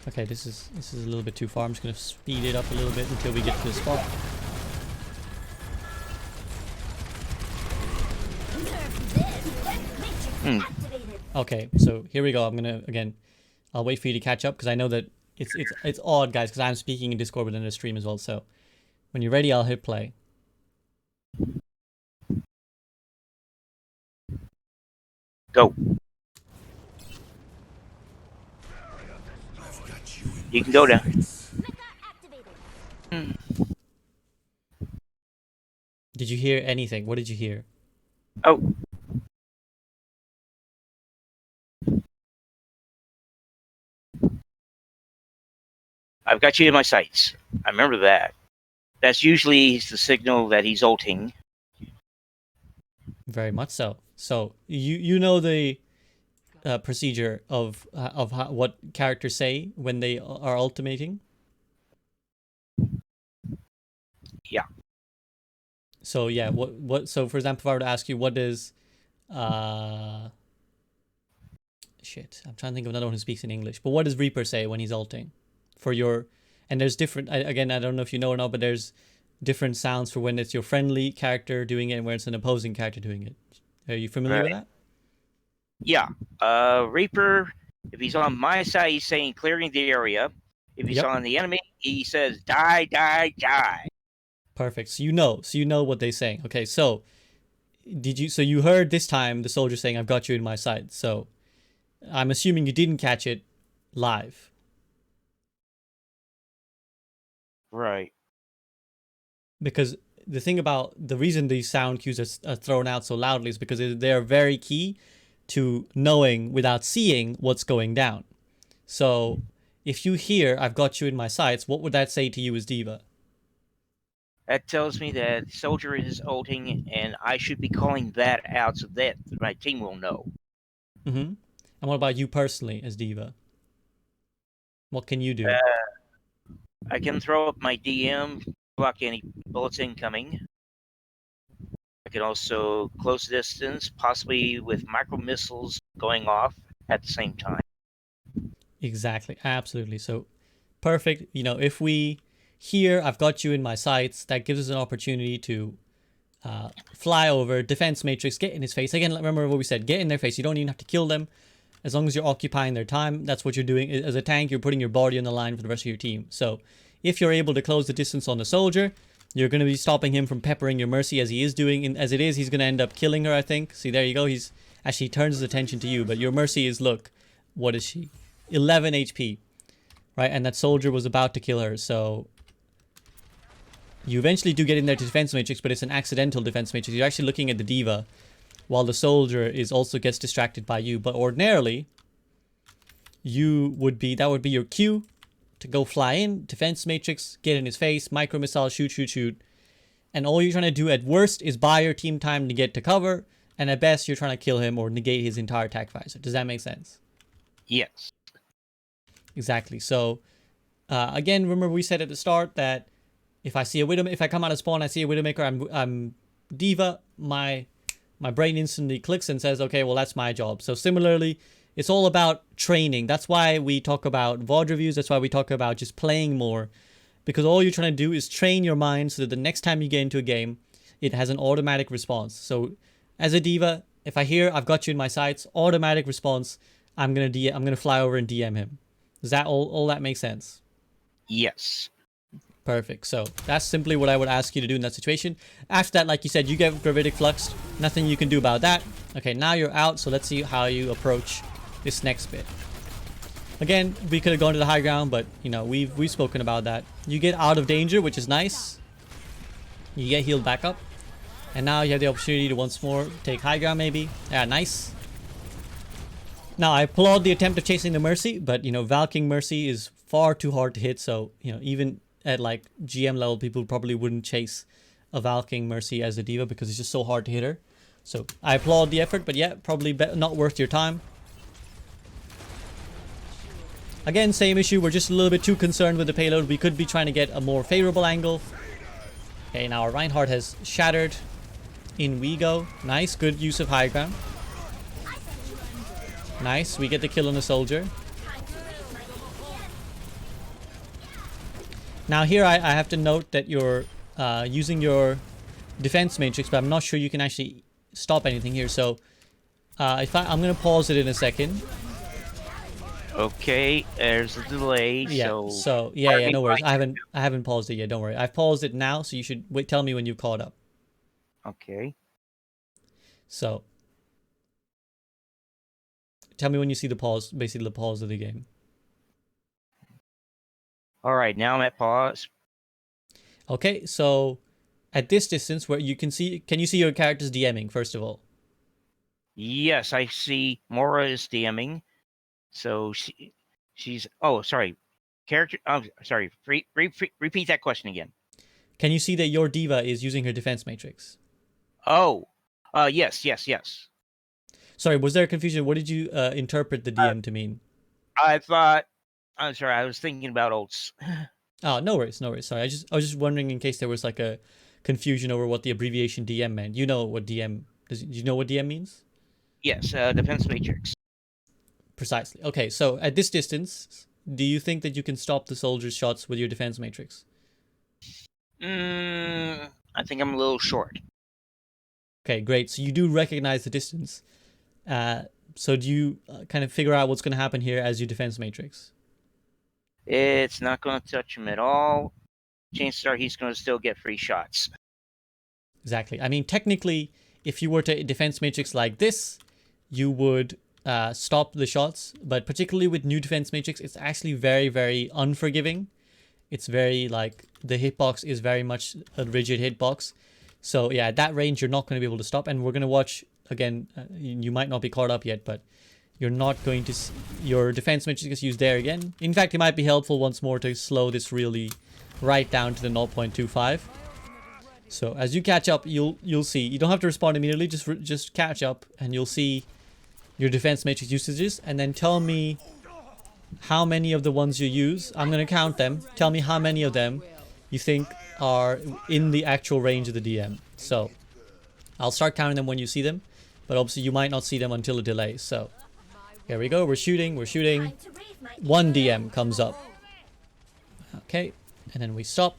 Okay, this is a little bit too far. I'm just going to speed it up a little bit until we get to the spot. Okay, so here we go. I'm gonna again. I'll wait for you to catch up because I know that it's odd, guys, because I'm speaking in Discord within the stream as well. So when you're ready, I'll hit play. Go. I've got you in You can go now. Did you hear anything? What did you hear? Oh. I've got you in my sights. I remember that. That's usually the signal that he's ulting. Very much so. So you know the procedure of what characters say when they are ultimating. Yeah. So yeah, what? So for example, if I were to ask you, what does shit, I'm trying to think of another one who speaks in English. But what does Reaper say when he's ulting? For your, and there's different. Again, I don't know if you know or not, but there's different sounds for when it's your friendly character doing it and when it's an opposing character doing it. Are you familiar with that? Yeah. Reaper, if he's on my side, he's saying clearing the area. If he's Yep. on the enemy, he says die, die, die. Perfect. So you know what they're saying. Okay, so so you heard this time the soldier saying, "I've got you in my sight." So I'm assuming you didn't catch it live. Right. Because the thing about the reason these sound cues are thrown out so loudly is because they're very key to knowing without seeing what's going down. So if you hear "I've got you in my sights," what would that say to you as D.Va? That tells me that soldier is ulting, and I should be calling that out so that my team will know. Mm-hmm. And what about you personally as D.Va? What can you do? I can throw up my DM, block any bullets incoming. I can also close distance, possibly with micro missiles going off at the same time. Exactly. Absolutely. So perfect. You know, if we hear "I've got you in my sights," that gives us an opportunity to fly over, defense matrix, get in his face. Again, remember what we said, get in their face. You don't even have to kill them. As long as you're occupying their time, that's what you're doing. As a tank, you're putting your body on the line for the rest of your team. So if you're able to close the distance on the soldier, You're going to be stopping him from peppering your Mercy as he is doing. And as it is, he's going to end up killing her, I think. See, there you go. He's actually turns his attention to you. But your Mercy is, look, what is she? 11 HP. Right? And that soldier was about to kill her. So you eventually do get in there to defense matrix, but it's an accidental defense matrix. You're actually looking at the D.Va, while the soldier is also gets distracted by you. But ordinarily, that would be your cue to go fly in, defense matrix, get in his face, micro missile, shoot. And all you're trying to do at worst is buy your team time to get to cover, and at best you're trying to kill him or negate his entire attack visor. Does that make sense? Yes. Exactly. So again, remember we said at the start that if I see a Widow, if I come out of spawn, I see a Widowmaker, I'm D.Va, my brain instantly clicks and says, okay, well, that's my job. So similarly, it's all about training. That's why we talk about VOD reviews. That's why we talk about just playing more, because all you're trying to do is train your mind so that the next time you get into a game, it has an automatic response. So as a D.Va, if I hear I've got you in my sights, automatic response, I'm gonna fly over and DM him. Does that all that make sense? Yes. Perfect. So that's simply what I would ask you to do in that situation. After that, like you said, you get gravitic flux. Nothing you can do about that. Okay, now you're out. So let's see how you approach this next bit. Again, we could have gone to the high ground, but you know, we've spoken about that. You get out of danger, which is nice. You get healed back up. And now you have the opportunity to once more take high ground maybe. Yeah, nice. Now I applaud the attempt of chasing the Mercy, but you know, Valking Mercy is far too hard to hit. So, you know, even at like GM level, people probably wouldn't chase a Valking Mercy as a D.Va because it's just so hard to hit her. So I applaud the effort, but yeah, probably not worth your time. Again, same issue. We're just a little bit too concerned with the payload. We could be trying to get a more favorable angle. Okay, now our Reinhardt has shattered. In we go. Nice, good use of high ground. Nice, we get the kill on the soldier. Now here I have to note that you're using your defense matrix, but I'm not sure you can actually stop anything here. So I'm going to pause it in a second. Okay, there's a delay. Yeah. So no worries. I haven't paused it yet. Don't worry. I've paused it now, so you should wait. Tell me when you've caught up. Okay. So tell me when you see the pause. Basically, the pause of the game. All right, now I'm at pause. Okay, so at this distance, where you can you see your characters DMing first of all? Yes, I see Mora is DMing. So she's oh sorry, character. Sorry. Repeat that question again. Can you see that your D.Va is using her defense matrix? Oh, yes. Sorry, was there a confusion? What did you interpret the DM to mean? I thought. I'm sorry. I was thinking about ults. Oh, no worries. Sorry, I was just wondering in case there was like a confusion over what the abbreviation DM meant. You know what DM? Do you know what DM means? Yes, defense matrix. Precisely. Okay, so at this distance, do you think that you can stop the soldier's shots with your defense matrix? I think I'm a little short. Okay, great. So you do recognize the distance. So do you kind of figure out what's going to happen here as your defense matrix? It's not going to touch him at all. Chances are he's going to still get free shots. Exactly. I mean, technically, if you were to defense matrix like this, you would stop the shots. But particularly with new defense matrix, it's actually very, very unforgiving. It's very like the hitbox is very much a rigid hitbox. So yeah, at that range, you're not going to be able to stop. And we're going to watch again. You might not be caught up yet, but you're not going to. Your defense matrix gets used there again. In fact, it might be helpful once more to slow this really right down to the 0.25. So as you catch up, you'll see. You don't have to respond immediately. Just catch up, and you'll see your defense matrix usages, and then tell me how many of the ones you use. I'm going to count them. Tell me how many of them you think are in the actual range of the DM. So I'll start counting them when you see them, but obviously you might not see them until a delay. So here we go. We're shooting. One DM comes up. Okay, and then we stop.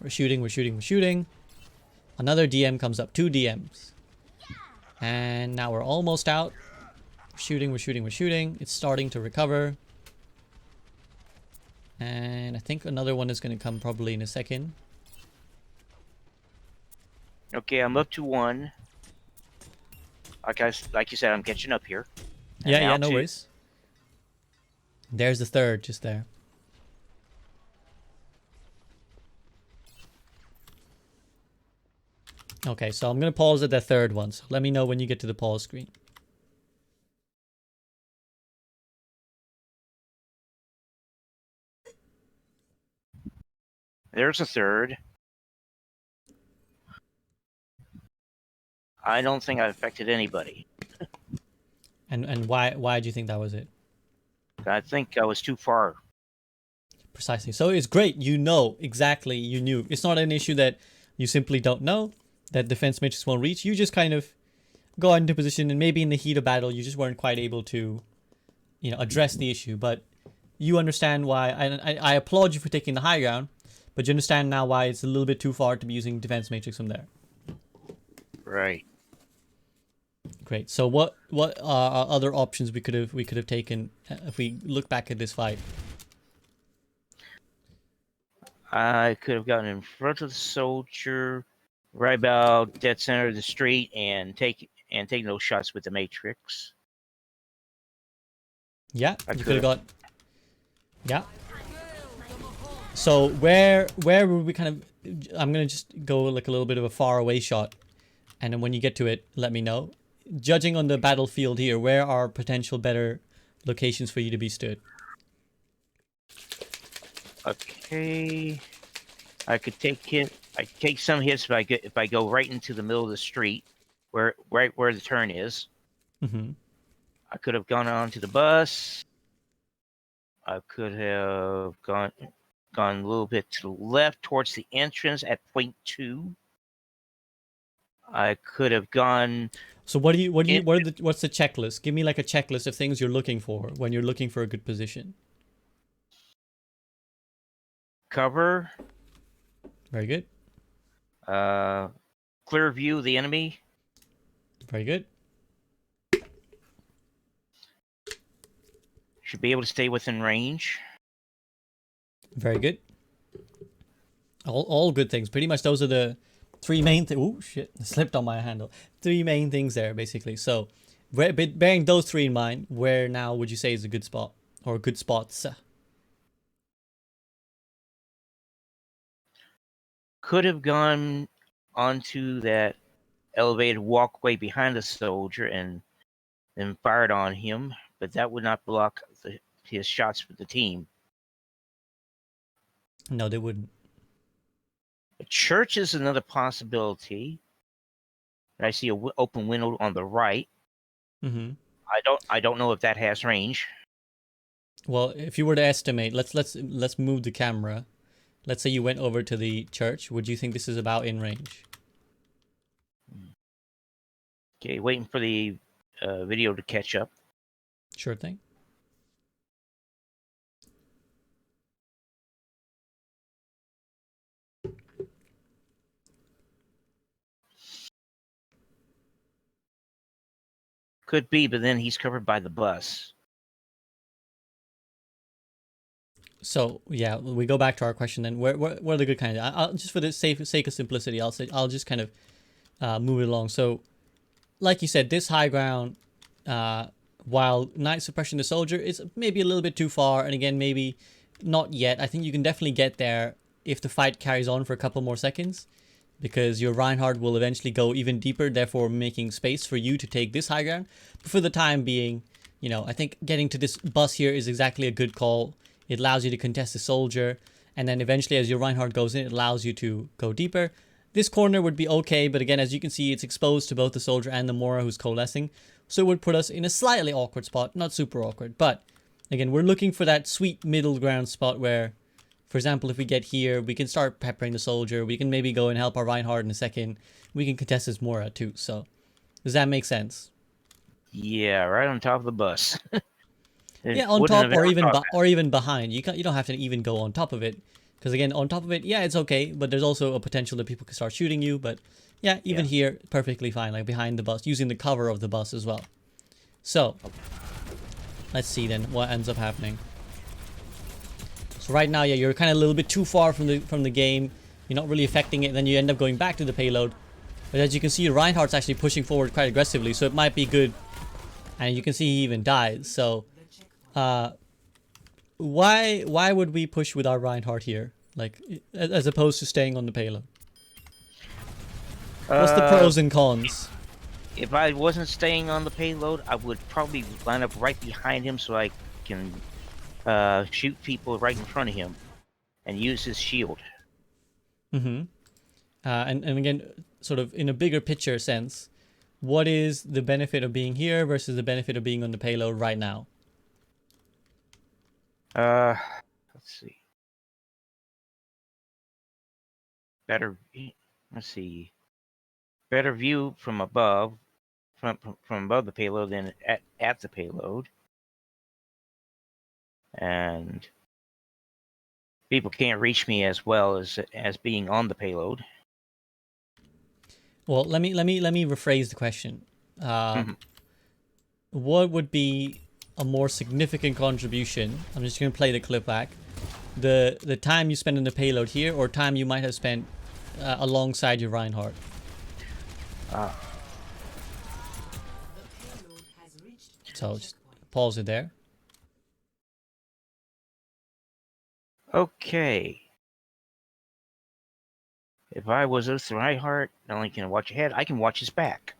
We're shooting. Another DM comes up. 2 DMs. And now we're almost out. We're shooting. It's starting to recover. And I think another one is going to come probably in a second. Okay, I'm up to 1. Like you said, I'm catching up here. And Yeah, now yeah, no 2. worries. There's the third, just there. Okay, so I'm gonna pause at the third one. So let me know when you get to the pause screen. There's a third. I don't think I affected anybody. And why do you think that was it? I think I was too far. Precisely. So it's great. You know exactly. You knew. It's not an issue that you simply don't know that defense matrix won't reach. You just kind of go into position, and maybe in the heat of battle, you just weren't quite able to, address the issue. But you understand why. I applaud you for taking the high ground, but you understand now why it's a little bit too far to be using defense matrix from there. Right. Great. So what are other options we could have taken if we look back at this fight? I could have gotten in front of the soldier, right about dead center of the street, and take those shots with the matrix. Yeah, I you could could've. have got. Yeah. So where would we kind of? I'm gonna just go like a little bit of a far away shot, and then when you get to it, let me know. Judging on the battlefield here, where are potential better locations for you to be stood? Okay. I could take some hits if I go right into the middle of the street, right where the turn is. Mm-hmm. I could have gone onto the bus. I could have gone a little bit to the left towards the entrance at point 2. I could have gone. So what's the checklist? Give me like a checklist of things you're looking for when you're looking for a good position. Cover. Very good. Clear view of the enemy. Very good. Should be able to stay within range. Very good. All good things. Pretty much those are the 3 main things. Oh shit, I slipped on my handle. 3 main things there basically. So bearing those 3 in mind, where now would you say is a good spot or good spots? Could have gone onto that elevated walkway behind the soldier and then fired on him, but that would not block his shots with the team. No, they wouldn't. A church is another possibility. I see an open window on the right. Mm-hmm. I don't know if that has range. Well, if you were to estimate, let's move the camera. Let's say you went over to the church. Would you think this is about in range? Okay, waiting for the video to catch up. Sure thing. Could be, but then he's covered by the bus. So yeah, we go back to our question then. Where are the good kinds? I'll just for the sake of simplicity, I'll just kind of move it along. So, like you said, this high ground, while night suppression the soldier is maybe a little bit too far, and again maybe not yet. I think you can definitely get there if the fight carries on for a couple more seconds, because your Reinhardt will eventually go even deeper, therefore making space for you to take this high ground. But for the time being, I think getting to this bus here is exactly a good call. It allows you to contest the soldier, and then eventually as your Reinhardt goes in, it allows you to go deeper. This corner would be okay, but again, as you can see, it's exposed to both the soldier and the Mora who's coalescing, so it would put us in a slightly awkward spot, not super awkward, but again, we're looking for that sweet middle ground spot where, for example, if we get here, we can start peppering the soldier, we can maybe go and help our Reinhardt in a second, we can contest his Mora too, so does that make sense? Yeah, right on top of the bus. Yeah, on top or even behind. You don't have to even go on top of it, because again, on top of it, yeah, it's okay, but there's also a potential that people can start shooting you. But yeah, even here, perfectly fine, like behind the bus, using the cover of the bus as well. So let's see then what ends up happening. So right now, yeah, you're kind of a little bit too far from the game. You're not really affecting it. Then you end up going back to the payload. But as you can see, Reinhardt's actually pushing forward quite aggressively, so it might be good. And you can see he even dies. So, why would we push with our Reinhardt here, like as opposed to staying on the payload? What's the pros and cons? If I wasn't staying on the payload, I would probably line up right behind him so I can shoot people right in front of him and use his shield. Mm-hmm. And again, sort of in a bigger picture sense, what is the benefit of being here versus the benefit of being on the payload right now? Let's see. Let's see. Better view from above, from above the payload than at the payload. And people can't reach me as well as being on the payload. Well, let me rephrase the question. What would be a more significant contribution? I'm just going to play the clip back. The time you spend on the payload here, or time you might have spent alongside your Reinhardt. So just pause it there. Okay. If I was with Reinhardt, not only can I watch ahead, I can watch his back.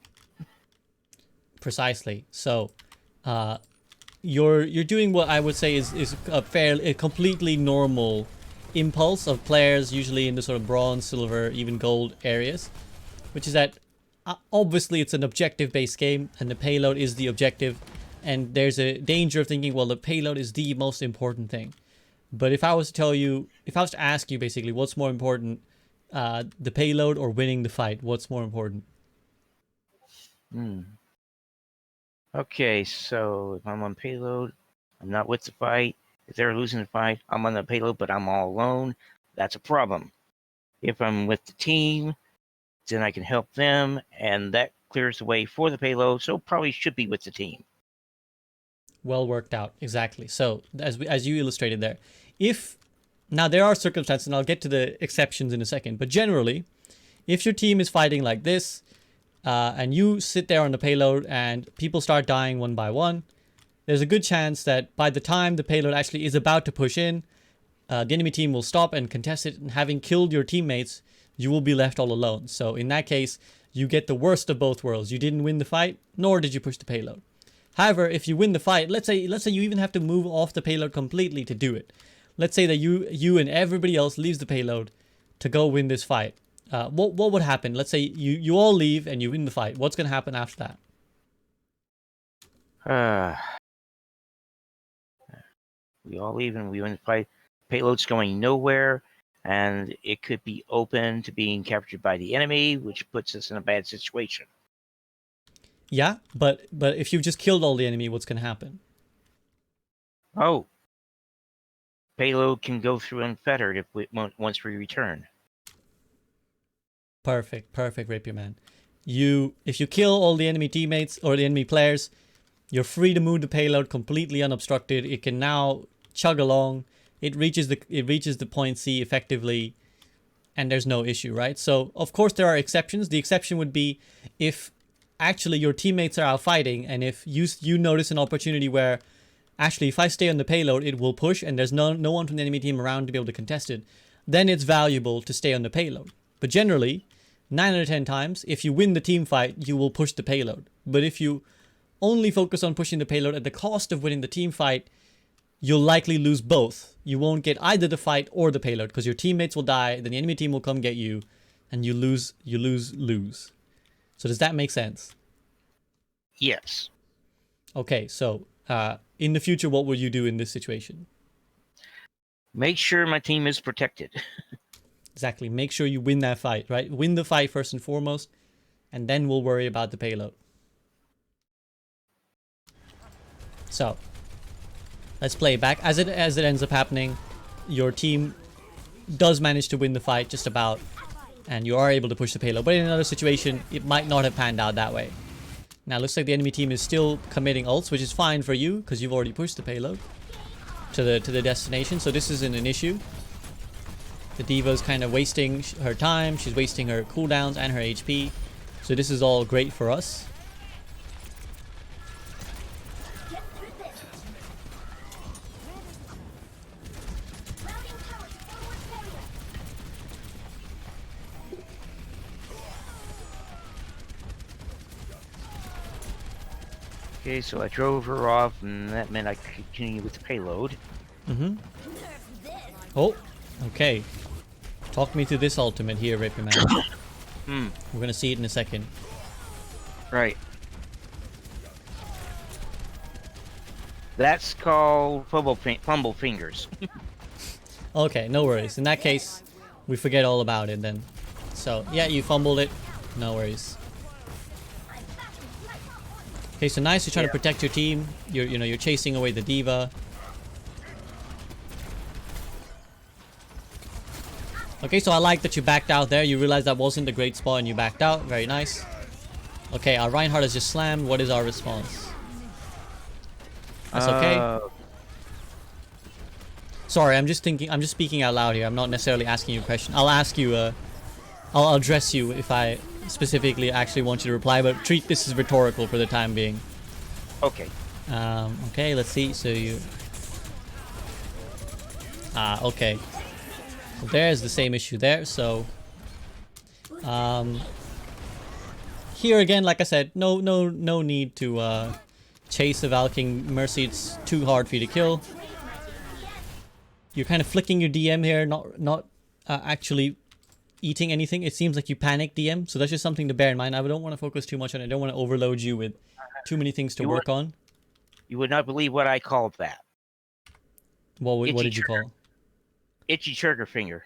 Precisely. So, you're doing what I would say is a completely normal impulse of players, usually in the sort of bronze, silver, even gold areas, which is that obviously it's an objective-based game, and the payload is the objective, and there's a danger of thinking, well, the payload is the most important thing. But if I was to tell you, if I was to ask you basically, what's more important, the payload or winning the fight? What's more important? Okay, so if I'm on payload, I'm not with the fight. If they're losing the fight, I'm on the payload, but I'm all alone. That's a problem. If I'm with the team, then I can help them, and that clears the way for the payload, so probably should be with the team. Well worked out, exactly. So as you illustrated there, now there are circumstances, and I'll get to the exceptions in a second, but generally, if your team is fighting like this, and you sit there on the payload and people start dying one by one, there's a good chance that by the time the payload actually is about to push in, the enemy team will stop and contest it, and having killed your teammates, you will be left all alone. So in that case, you get the worst of both worlds. You didn't win the fight, nor did you push the payload. However, if you win the fight, let's say you even have to move off the payload completely to do it. Let's say that you and everybody else leaves the payload to go win this fight. What would happen? Let's say you all leave and you win the fight. What's going to happen after that? We all leave and we win the fight. Payload's going nowhere, and it could be open to being captured by the enemy, which puts us in a bad situation. Yeah, but if you've just killed all the enemy, what's going to happen? Oh, payload can go through unfettered once we return. Perfect, Rapierman. If you kill all the enemy teammates or the enemy players, you're free to move the payload completely unobstructed. It can now chug along. It reaches the point C effectively, and there's no issue, right? So of course there are exceptions. The exception would be if actually your teammates are out fighting, and if you notice an opportunity where actually if I stay on the payload it will push and there's no one from the enemy team around to be able to contest it, then it's valuable to stay on the payload. But generally, 9 out of 10 times, if you win the team fight, you will push the payload. But if you only focus on pushing the payload at the cost of winning the team fight, you'll likely lose both. You won't get either the fight or the payload because your teammates will die, then the enemy team will come get you, and you lose. So does that make sense? Yes. Okay, so in the future, what will you do in this situation? Make sure my team is protected. Exactly. Make sure you win that fight, right? Win the fight first and foremost, and then we'll worry about the payload. So, let's play it back. As it ends up happening, your team does manage to win the fight just about, and you are able to push the payload. But in another situation, it might not have panned out that way. Now, it looks like the enemy team is still committing ults, which is fine for you because you've already pushed the payload to the destination. So this isn't an issue. The D.Va's kind of wasting her time. She's wasting her cooldowns and her HP. So this is all great for us. Okay, so I drove her off, and that meant I could continue with the payload. Mm-hmm. Oh, okay. Talk me through this ultimate here, Rapierman. We're gonna see it in a second. Right. That's called fumble fingers. Okay, no worries. In that case, we forget all about it then. So, yeah, you fumbled it. No worries. Okay, so nice. You're trying to protect your team. You're chasing away the D.Va. Okay, so I like that you backed out there. You realized that wasn't a great spot and you backed out. Very nice. Okay, our Reinhardt has just slammed. What is our response? That's okay. Sorry, I'm just speaking out loud here. I'm not necessarily asking you a question. I'll ask you, I'll address you if I specifically actually want you to reply, but treat this as rhetorical for the time being. Okay. Okay, let's see. So you... okay. So there's the same issue there, so... here again, like I said, no need to chase the Valking Mercy. It's too hard for you to kill. You're kind of flicking your DM here, not actually eating anything. It seems like you panic DM, so that's just something to bear in mind. I don't want to focus too much on it. I don't want to overload you with too many things to work on. You would not believe what I called that. What did you call? Itchy trigger finger.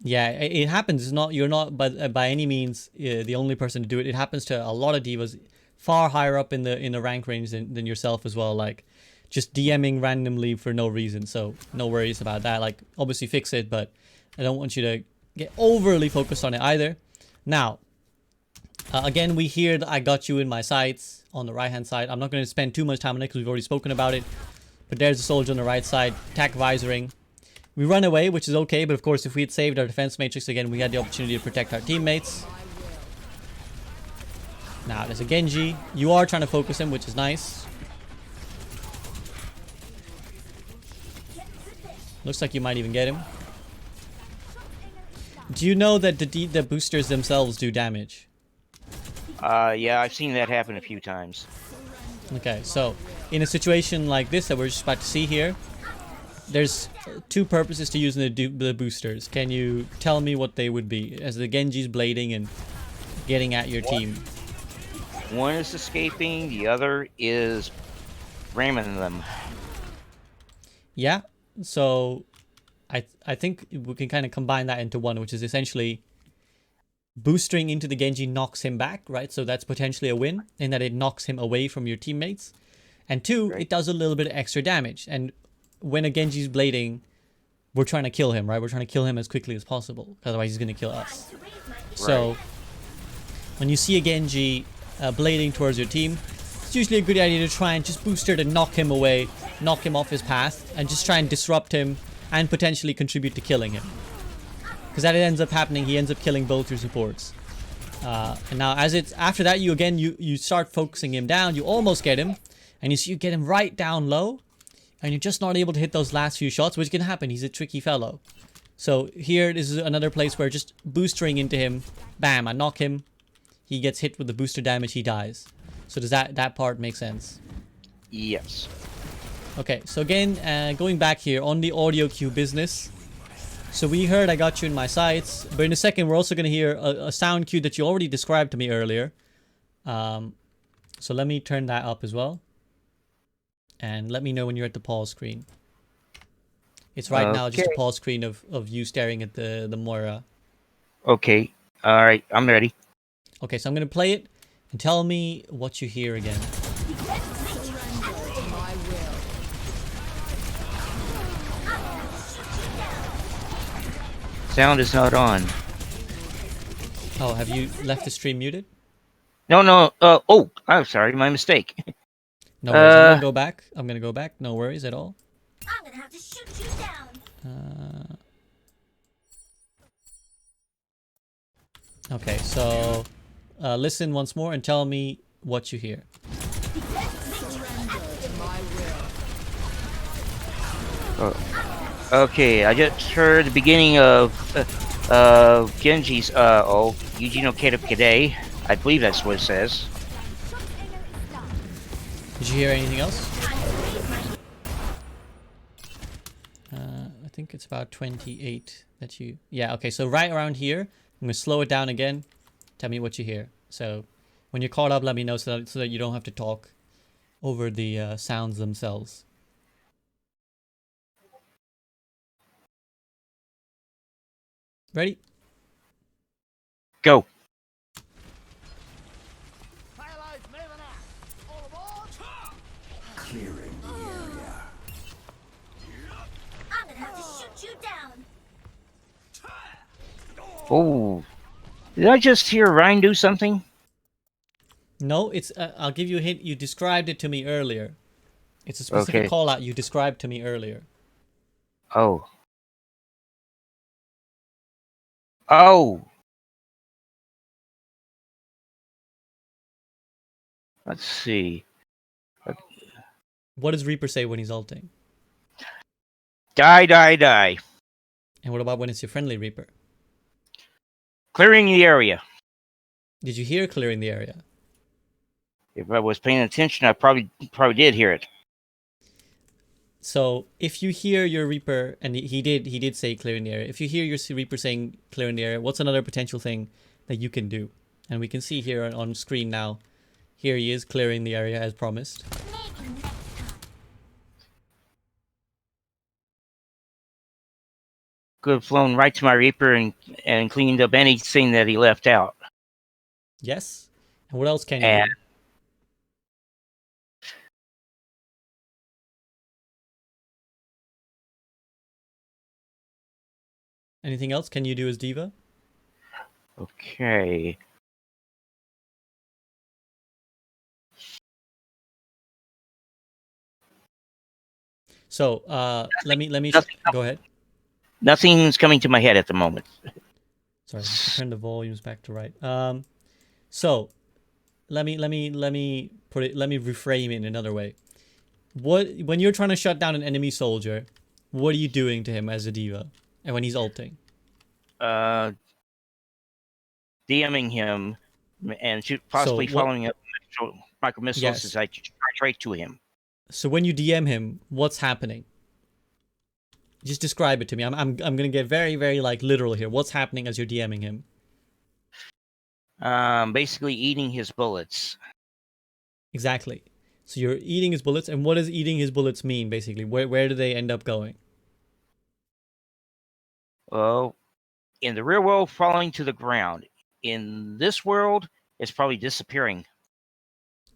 Yeah, it happens. You're not by any means the only person to do it. It happens to a lot of divas far higher up in the rank range than yourself as well. Like just DMing randomly for no reason. So no worries about that. Like obviously fix it, but I don't want you to get overly focused on it either. Now, again, we hear that I got you in my sights on the right hand side. I'm not going to spend too much time on it because we've already spoken about it. But there's the soldier on the right side, attack visoring. We run away, which is okay, but of course if we had saved our defense matrix again, we had the opportunity to protect our teammates. Now there's a Genji. You are trying to focus him, which is nice. Looks like you might even get him. Do you know that the boosters themselves do damage? Yeah, I've seen that happen a few times. Okay, so in a situation like this that we're just about to see here, there's two purposes to using the boosters. Can you tell me what they would be? As the Genji's blading and getting at your team. One is escaping, the other is ramming them. Yeah, so I think we can kind of combine that into one, which is essentially boosting into the Genji knocks him back, right? So that's potentially a win in that it knocks him away from your teammates. And two, it does a little bit of extra damage. And when a Genji's blading, we're trying to kill him, right? We're trying to kill him as quickly as possible. Otherwise, he's going to kill us. Right. So, when you see a Genji blading towards your team, it's usually a good idea to try and just booster to knock him away, knock him off his path, and just try and disrupt him and potentially contribute to killing him. Because that ends up happening, he ends up killing both your supports. And now, after that, you start focusing him down. You almost get him, and you get him right down low. And you're just not able to hit those last few shots, which can happen. He's a tricky fellow. So here, this is another place where just boostering into him. Bam, I knock him. He gets hit with the booster damage, he dies. So does that part make sense? Yes. Okay, so again, going back here on the audio cue business. So we heard I got you in my sights. But in a second, we're also going to hear a sound cue that you already described to me earlier. So let me turn that up as well. And let me know when you're at the pause screen. It's right now just a pause screen of you staring at the Moira. Okay. All right. I'm ready. Okay, so I'm going to play it and tell me what you hear again. Sound is not on. Oh, have you left the stream muted? No. Oh, I'm sorry. My mistake. No worries. I'm gonna go back. I'm gonna go back. No worries at all. I'm gonna have to shoot you down. Okay, so listen once more and tell me what you hear. Okay, I just heard the beginning of Genji's Eugene Okada Kade. I believe that's what it says. Did you hear anything else? I think it's about 28 that you... Yeah, okay, so right around here, I'm going to slow it down again. Tell me what you hear. So when you're caught up, let me know so that you don't have to talk over the sounds themselves. Ready? Go. Clearing the area. I'm gonna have to shoot you down. Oh, did I just hear Ryan do something? No, it's... I'll give you a hint. You described it to me earlier. It's a specific Okay. call out you described to me earlier. Oh. Oh. Let's see. What does Reaper say when he's ulting? Die, die, die. And what about when it's your friendly Reaper? Clearing the area. Did you hear clearing the area? If I was paying attention, I probably did hear it. So if you hear your Reaper, and he did say clearing the area. If you hear your Reaper saying clearing the area, what's another potential thing that you can do? And we can see here on screen now. Here he is clearing the area as promised. Maybe next time. Could have flown right to my Reaper and cleaned up anything that he left out. Yes. And what else can you And do? Anything else can you do as D.Va? okay. So let me Nothing, go ahead. nothing's coming to my head at the moment. Sorry, turn the volumes back to right. So let me reframe it in another way. When you're trying to shut down an enemy soldier, what are you doing to him as a D.Va? And when he's ulting? DMing him and possibly So what- following up micro missiles Yes. as I charge right to him. So when you DM him, what's happening? Just describe it to me. I'm gonna get very, very like literal here. What's happening as you're DMing him? Basically eating his bullets. Exactly. So you're eating his bullets, and what does eating his bullets mean, basically? Where do they end up going? Well, in the real world, falling to the ground. In this world, it's probably disappearing.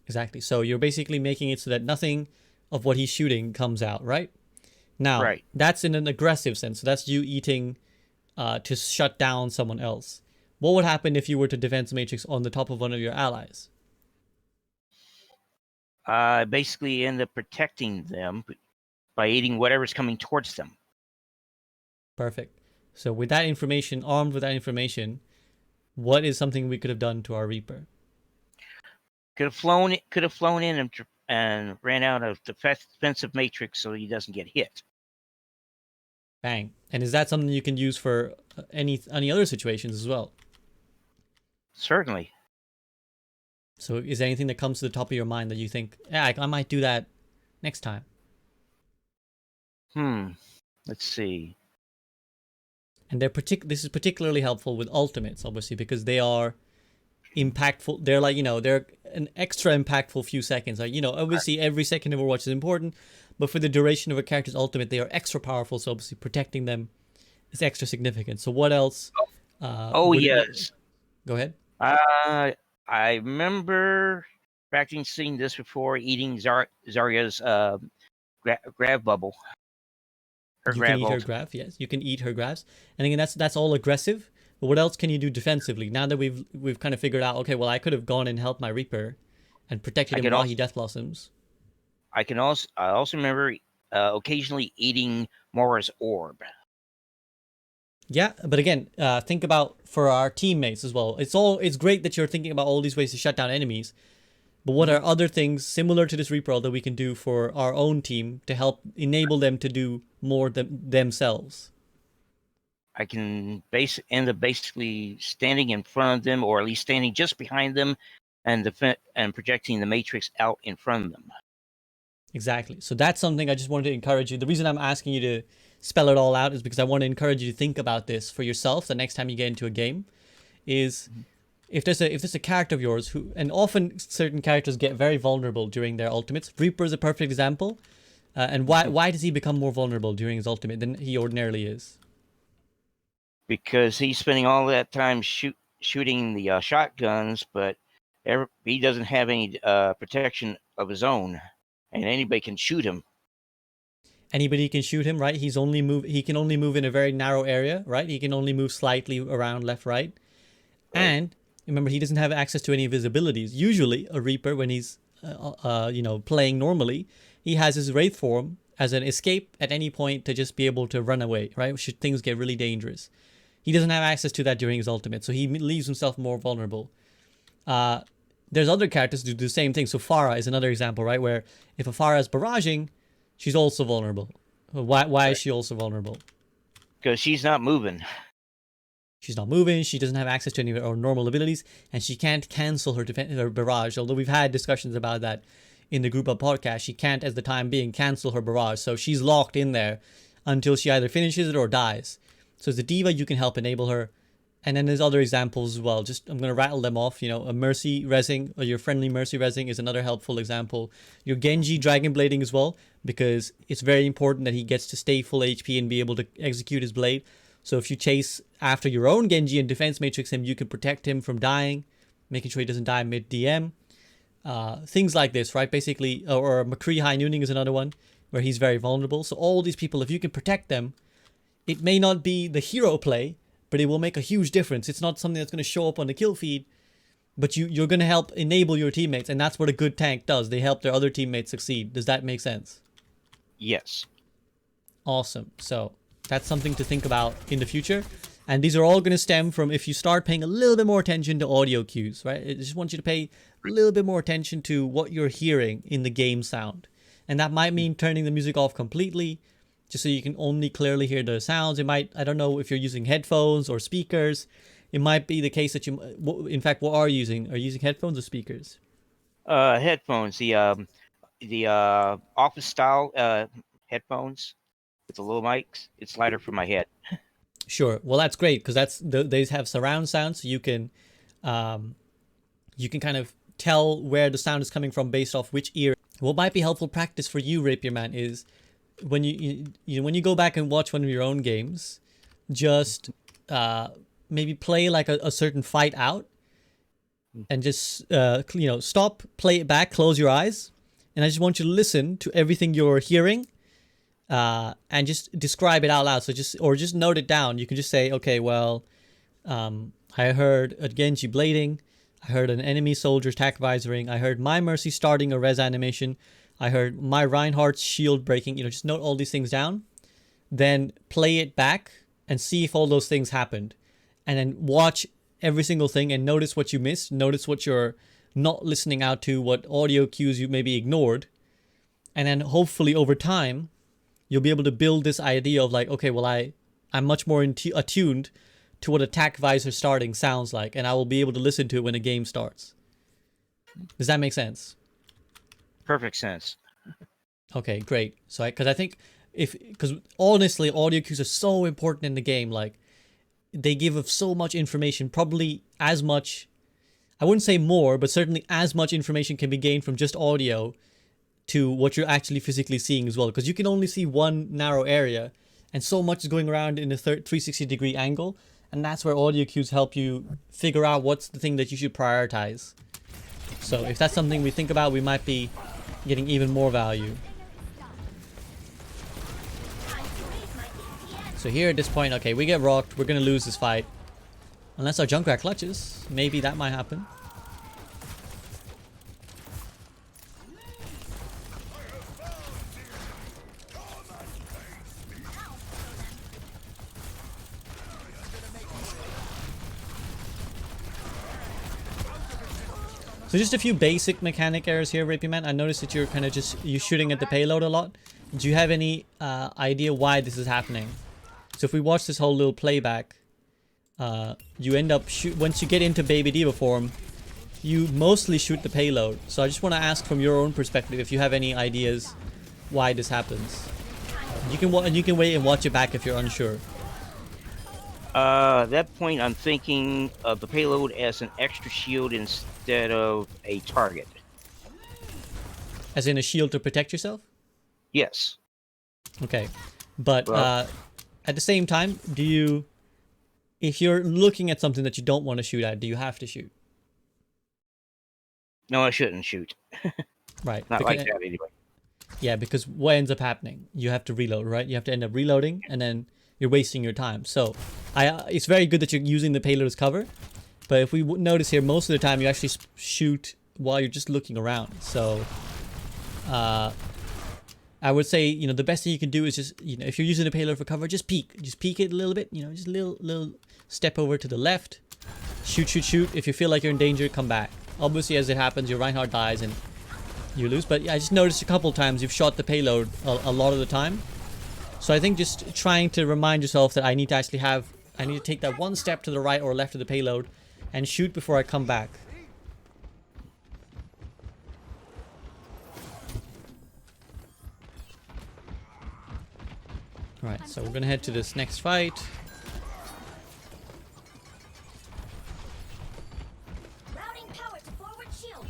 Exactly. So you're basically making it so that nothing of what he's shooting comes out, right? Now, Right. that's in an aggressive sense. So that's you eating to shut down someone else. What would happen if you were to defense matrix on the top of one of your allies? Basically end up protecting them by eating whatever's coming towards them. Perfect. So with that information, armed with that information, what is something we could have done to our Reaper? Could have flown in and ran out of the defensive matrix so he doesn't get hit. Bang. And is that something you can use for any other situations as well? Certainly. So is there anything that comes to the top of your mind that you think, yeah, I might do that next time? Let's see. And this is particularly helpful with ultimates, obviously, because they are impactful. They're like, they're an extra impactful few seconds. Like, obviously every second of Overwatch is important, but for the duration of a character's ultimate, they are extra powerful. So obviously protecting them is extra significant. So what else? Yes. Go ahead. I remember seeing this before, eating Zarya's grab bubble. Her You can grab eat her ult. graph, yes. You can eat her graphs. And again, that's all aggressive. But what else can you do defensively? Now that we've kind of figured out, okay, well, I could have gone and helped my Reaper and protected him while he death blossoms. I also remember occasionally eating Mora's orb. Yeah, but again, think about for our teammates as well. It's great that you're thinking about all these ways to shut down enemies, but what are other things similar to this Reaper that we can do for our own team to help enable them to do more themselves? I can end up basically standing in front of them, or at least standing just behind them, and projecting the matrix out in front of them. Exactly. So that's something I just wanted to encourage you. The reason I'm asking you to spell it all out is because I want to encourage you to think about this for yourself the next time you get into a game. Is if there's a character of yours who, and often certain characters get very vulnerable during their ultimates. Reaper is a perfect example. And why does he become more vulnerable during his ultimate than he ordinarily is? Because he's spending all that time shooting the shotguns, but he doesn't have any protection of his own, and anybody can shoot him. Anybody can shoot him, right? He can only move in a very narrow area, right? He can only move slightly around left, right. And remember, he doesn't have access to any of his abilities. Usually, a Reaper, when he's playing normally, he has his Wraith form as an escape at any point to just be able to run away, right? Should things get really dangerous. He doesn't have access to that during his ultimate, so he leaves himself more vulnerable. There's other characters who do the same thing. So Pharah is another example, right? Where if a Pharah is barraging, she's also vulnerable. Why is she also vulnerable? Because she's not moving. She's not moving. She doesn't have access to any of her normal abilities, and she can't cancel her barrage. Although we've had discussions about that in the group up podcast, she can't, as the time being, cancel her barrage. So she's locked in there until she either finishes it or dies. So as a D.Va, you can help enable her. And then there's other examples as well. I'm going to rattle them off. A Mercy Resing, or your friendly Mercy Resing is another helpful example. Your Genji Dragon Blading as well, because it's very important that he gets to stay full HP and be able to execute his blade. So if you chase after your own Genji and defense matrix him, you can protect him from dying, making sure he doesn't die mid-DM. Things like this, right? Basically, or McCree High Nooning is another one where he's very vulnerable. So all these people, if you can protect them, it may not be the hero play, but it will make a huge difference. It's not something that's going to show up on the kill feed, but you're going to help enable your teammates, and that's what a good tank does. They help their other teammates succeed. Does that make sense? Yes. Awesome. So that's something to think about in the future. And these are all going to stem from if you start paying a little bit more attention to audio cues, right? I just want you to pay a little bit more attention to what you're hearing in the game sound. And that might mean turning the music off completely, just so you can only clearly hear the sounds. It might, I don't know if you're using headphones or speakers. It might be the case that in fact, what are you using? Are you using headphones or speakers? Headphones. The office style headphones with the little mics. It's lighter for my head. Sure. Well, that's great because they have surround sound, so you can kind of tell where the sound is coming from based off which ear. What might be helpful practice for you, Rapierman, is when you go back and watch one of your own games, just maybe play like a certain fight out, and just stop, play it back, close your eyes, and I just want you to listen to everything you're hearing, and just describe it out loud. So just note it down. You can just say, okay, well, I heard a Genji blading, I heard an enemy soldier attack visoring, I heard my Mercy starting a res animation, I heard my Reinhardt's shield breaking. Just note all these things down, then play it back and see if all those things happened, and then watch every single thing and notice what you missed, notice what you're not listening out to, what audio cues you maybe ignored, and then hopefully over time you'll be able to build this idea of like, okay, well, I'm much more attuned to what attack visor starting sounds like, and I will be able to listen to it when a game starts. Does that make sense? Perfect sense. Okay, great. So because I think because honestly, audio cues are so important in the game. Like, they give us so much information, probably as much, I wouldn't say more, but certainly as much information can be gained from just audio to what you're actually physically seeing as well. Because you can only see one narrow area, and so much is going around in a 360-degree angle, and that's where audio cues help you figure out what's the thing that you should prioritize. So if that's something we think about, we might be getting even more value. So here at this point, okay, we get rocked. We're going to lose this fight. Unless our Junkrat clutches. Maybe that might happen. So just a few basic mechanic errors here, Rapierman. I noticed that you're kind of you're shooting at the payload a lot. Do you have any idea why this is happening? So if we watch this whole little playback, you end up once you get into Baby D.Va form, you mostly shoot the payload. So I just want to ask from your own perspective if you have any ideas why this happens. You can wait and watch it back if you're unsure. At that point, I'm thinking of the payload as an extra shield instead of a target. As in a shield to protect yourself? Yes. Okay. But Well, at the same time, if you're looking at something that you don't want to shoot at, do you have to shoot? no, I shouldn't shoot. Right. Not like that anyway. Yeah, because what ends up happening? You have to reload, right? You have to end up reloading, and then you're wasting your time. So, it's very good that you're using the payload as cover. But if we notice here, most of the time you actually shoot while you're just looking around. So, I would say, you know, the best thing you can do is just, you know, if you're using the payload for cover, just peek. Just peek it a little bit, you know, just a little step over to the left. Shoot, shoot, shoot. If you feel like you're in danger, come back. Obviously, as it happens, your Reinhardt dies and you lose. But yeah, I just noticed a couple times you've shot the payload a lot of the time. So I think just trying to remind yourself that I need to take that one step to the right or left of the payload and shoot before I come back. Alright, so we're gonna head to this next fight. Routing power to forward shield.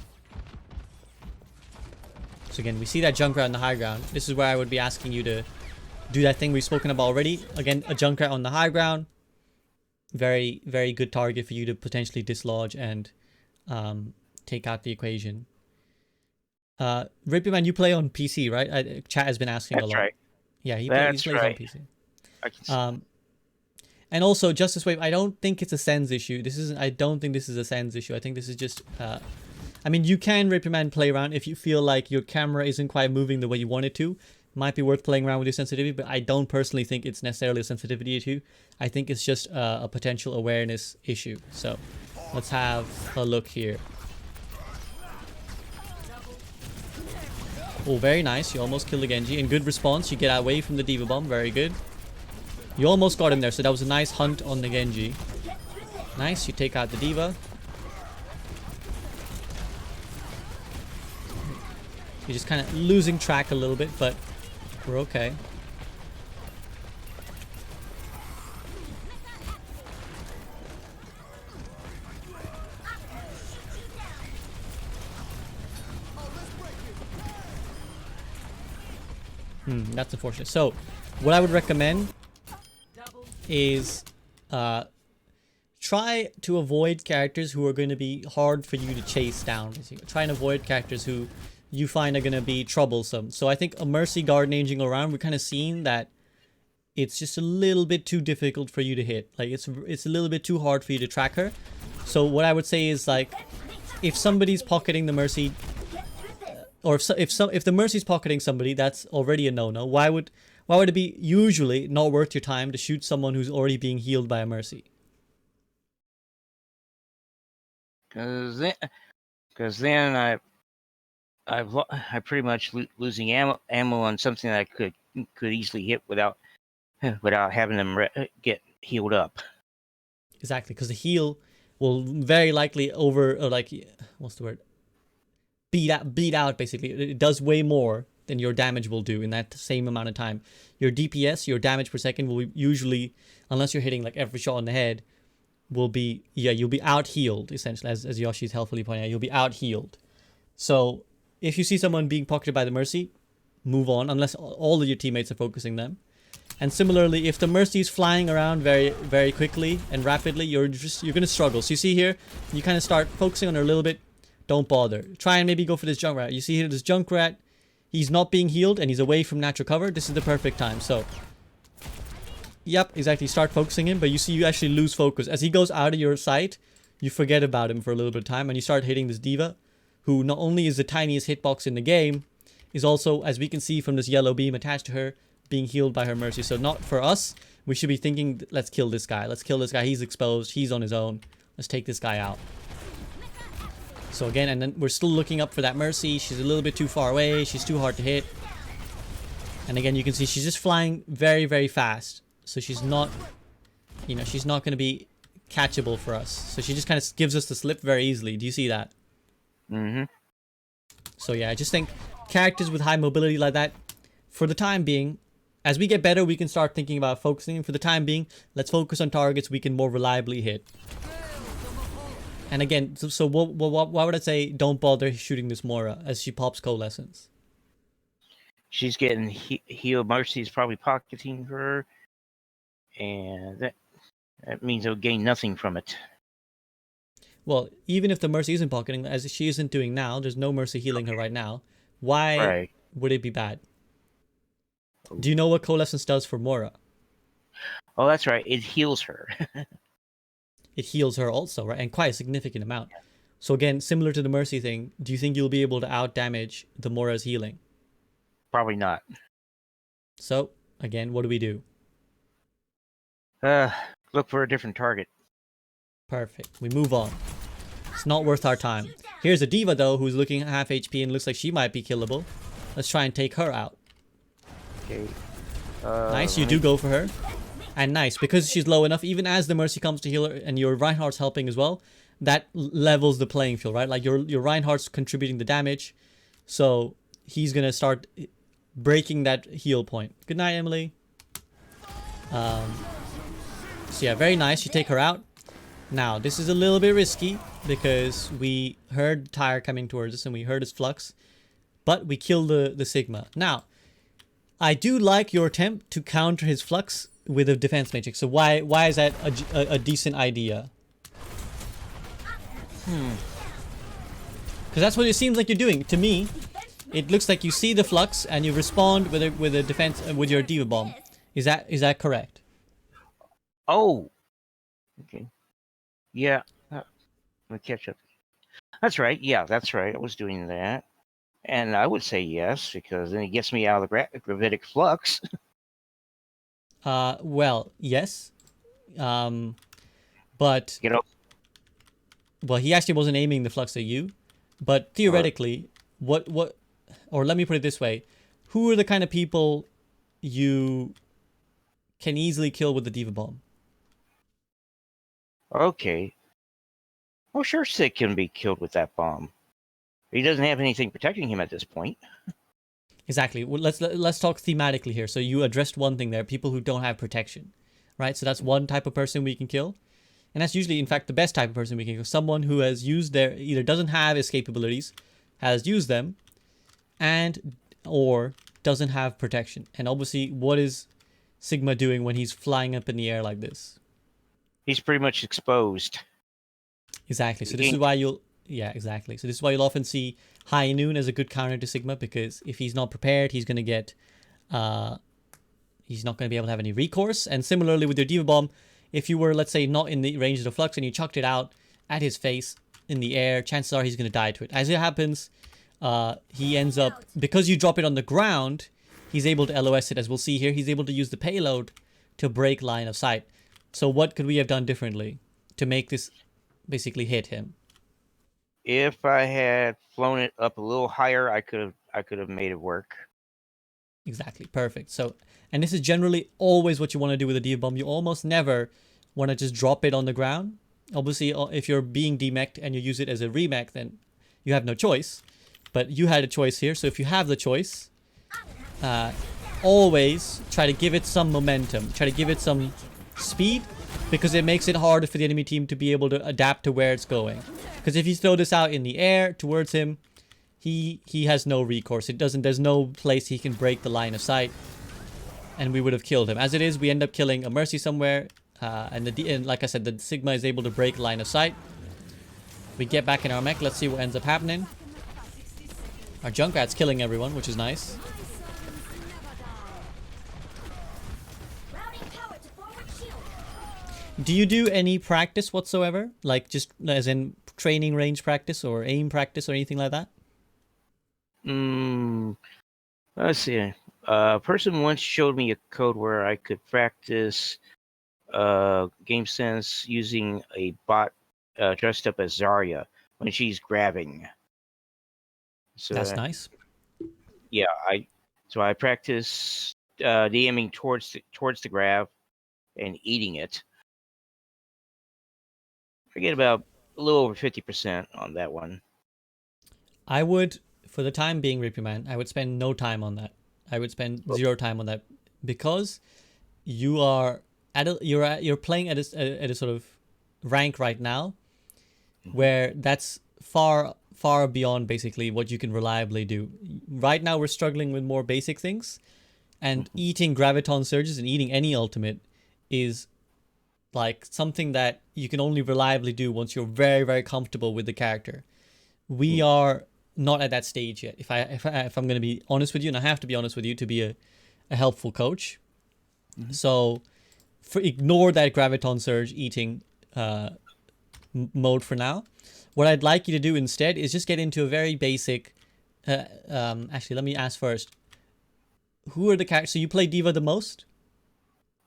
So again, we see that Junkrat on the high ground. This is where I would be asking you to do that thing we've spoken about already. Again, a Junkrat on the high ground. Very, very good target for you to potentially dislodge and take out the equation. Rapierman, you play on PC, right? Chat has been asking a lot. That's right. Yeah, he That's plays on right. PC. I can see. And also, Justice Wave, I don't think it's a Sens issue. I don't think this is a Sens issue. I think this is just... I mean, you can, Rapierman, play around if you feel like your camera isn't quite moving the way you want it to. Might be worth playing around with your sensitivity, but I don't personally think it's necessarily a sensitivity issue. I think it's just a potential awareness issue. So, let's have a look here. Oh, very nice. You almost killed the Genji. And good response. You get away from the D.Va bomb. Very good. You almost got him there, so that was a nice hunt on the Genji. Nice. You take out the D.Va. You're just kind of losing track a little bit, but we're okay. That's unfortunate. So, what I would recommend is try to avoid characters who are going to be hard for you to chase down. Try and avoid characters who you find are going to be troublesome. So I think a Mercy Garden Angel around, we're kind of seeing that it's just a little bit too difficult for you to hit. Like it's a little bit too hard for you to track her. So what I would say is, like, if somebody's pocketing the Mercy, or if the Mercy's pocketing somebody, that's already a no-no. Why would it be usually not worth your time to shoot someone who's already being healed by a Mercy? Because then I pretty much losing ammo on something that I could easily hit without having them get healed up. Exactly, because the heal will very likely beat out basically. It does way more than your damage will do in that same amount of time. Your DPS, your damage per second, will usually, unless you're hitting like every shot on the head, will be, you'll be out healed essentially, as Yoshi's helpfully pointing out. You'll be out healed. So if you see someone being pocketed by the Mercy, move on, unless all of your teammates are focusing them. And similarly, if the Mercy is flying around very, very quickly and rapidly, you're gonna struggle. So you see here, you kind of start focusing on her a little bit. Don't bother. Try and maybe go for this Junkrat. You see here, this Junkrat, he's not being healed and he's away from natural cover. This is the perfect time. So, yep, exactly. Start focusing him, but you see, you actually lose focus as he goes out of your sight. You forget about him for a little bit of time, and you start hitting this D.Va, who not only is the tiniest hitbox in the game, is also, as we can see from this yellow beam attached to her, being healed by her Mercy. So not for us. We should be thinking, let's kill this guy. Let's kill this guy. He's exposed. He's on his own. Let's take this guy out. So again, and then we're still looking up for that Mercy. She's a little bit too far away. She's too hard to hit. And again, you can see she's just flying very, very fast. So she's not, you know, she's not going to be catchable for us. So she just kind of gives us the slip very easily. Do you see that? Mm-hmm. So yeah, I just think characters with high mobility like that, for the time being, as we get better, we can start thinking about focusing. For the time being, let's focus on targets we can more reliably hit. And again, so why would I say don't bother shooting this Mora as she pops Coalescence? She's getting heal. Mercy's probably pocketing her, and that means they'll gain nothing from it. Well, even if the Mercy isn't pocketing, as she isn't doing now, there's no Mercy healing her right now. Why would it be bad? Do you know what Coalescence does for Mora? Oh, that's right. It heals her. It heals her also, right? And quite a significant amount. So again, similar to the Mercy thing, do you think you'll be able to out-damage the Mora's healing? Probably not. So, again, what do we do? Look for a different target. Perfect. We move on. It's not worth our time. Here's a D.Va, though, who's looking at half HP and looks like she might be killable. Let's try and take her out. Okay. Nice, you do go for her. And nice, because she's low enough, even as the Mercy comes to heal her, and your Reinhardt's helping as well, that levels the playing field, right? Like, your Reinhardt's contributing the damage, so he's gonna start breaking that heal point. Good night, Emily. So yeah, very nice. You take her out. Now, this is a little bit risky because we heard Tyre coming towards us and we heard his flux, but we killed the Sigma. Now, I do like your attempt to counter his flux with a defense matrix. So why is that a decent idea? Because that's what it seems like you're doing. To me, it looks like you see the flux and you respond with a defense with your D.Va bomb. Is that correct? Oh. Okay. Yeah. Let me catch up. That's right. Yeah, that's right. I was doing that. And I would say yes, because then it gets me out of the gravitic flux. Well, yes. But... You know? Well, he actually wasn't aiming the flux at you. But theoretically, or let me put it this way. Who are the kind of people you can easily kill with the D.Va bomb? Okay. Well, sure, Sick can be killed with that bomb. He doesn't have anything protecting him at this point. Exactly. Well, let's talk thematically here. So you addressed one thing there: people who don't have protection, right? So that's one type of person we can kill, and that's usually, in fact, the best type of person we can kill. Someone who has used either doesn't have escape abilities, has used them, and or doesn't have protection. And obviously, what is Sigma doing when he's flying up in the air like this? He's pretty much exposed. Exactly. So this is why exactly. So this is why you'll often see High Noon as a good counter to Sigma, because if he's not prepared, he's going to get, he's not going to be able to have any recourse. And similarly with your D.Va bomb, if you were, let's say, not in the range of the flux and you chucked it out at his face in the air, chances are he's going to die to it. As it happens, he ends up, because you drop it on the ground, he's able to LOS it, as we'll see here. He's able to use the payload to break line of sight. So what could we have done differently to make this basically hit him? If I had flown it up a little higher, I could have made it work. Exactly. Perfect. So, and this is generally always what you want to do with a D.Va bomb. You almost never want to just drop it on the ground. Obviously, if you're being demeched and you use it as a remech, then you have no choice. But you had a choice here. So if you have the choice, always try to give it some momentum. Try to give it some speed, because it makes it harder for the enemy team to be able to adapt to where it's going. Because if you throw this out in the air towards him, he has no recourse. There's no place he can break the line of sight, and we would have killed him. As it is, we end up killing a Mercy somewhere, and like I said, the Sigma is able to break line of sight. We get back in our mech. Let's see what ends up happening. Our Junkrat's killing everyone, which is nice. Do you do any practice whatsoever? Like just as in training range practice or aim practice or anything like that? Let's see. A person once showed me a code where I could practice game sense using a bot dressed up as Zarya. when she's grabbing. So That's nice. yeah, I practice DMing towards the grab and eating it. I get about a little over 50% on that one. I would, for the time being, Rapierman, I would spend no time on that. I would spend zero time on that because you are you're playing at a sort of rank right now where that's far beyond basically what you can reliably do. Right now we're struggling with more basic things, and eating graviton surges and eating any ultimate is like something that you can only reliably do once you're very comfortable with the character. We are not at that stage yet. If I'm going to be honest with you, and I have to be honest with you to be a helpful coach. So ignore that graviton surge eating mode for now. What I'd like you to do instead is just get into a very basic. Actually, let me ask first. Who are the characters? So you play D.Va the most?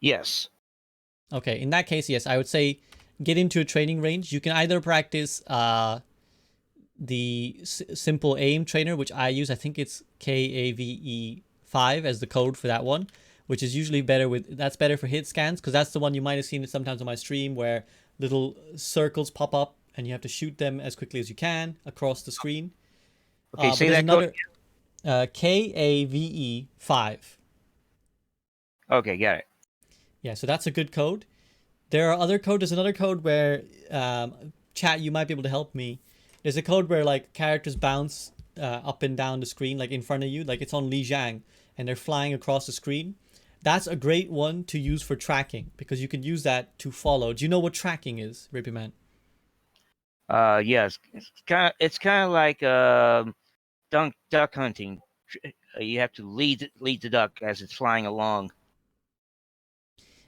Yes. Okay, in that case, yes, I would say get into a training range. You can either practice the simple aim trainer, which I use. I think it's KAVE5 as the code for that one, which is usually that's better for hit scans, because that's the one you might have seen it sometimes on my stream where little circles pop up and you have to shoot them as quickly as you can across the screen. Okay, say that another KAVE5. Okay, got it. Yeah, so that's a good code. There are other codes. There's another code where, chat, you might be able to help me. There's a code where like characters bounce up and down the screen, like in front of you, like it's on Li Jiang, and they're flying across the screen. That's a great one to use for tracking because you can use that to follow. Do you know what tracking is, Rapierman? Yes, it's kind of like duck hunting. You have to lead the duck as it's flying along.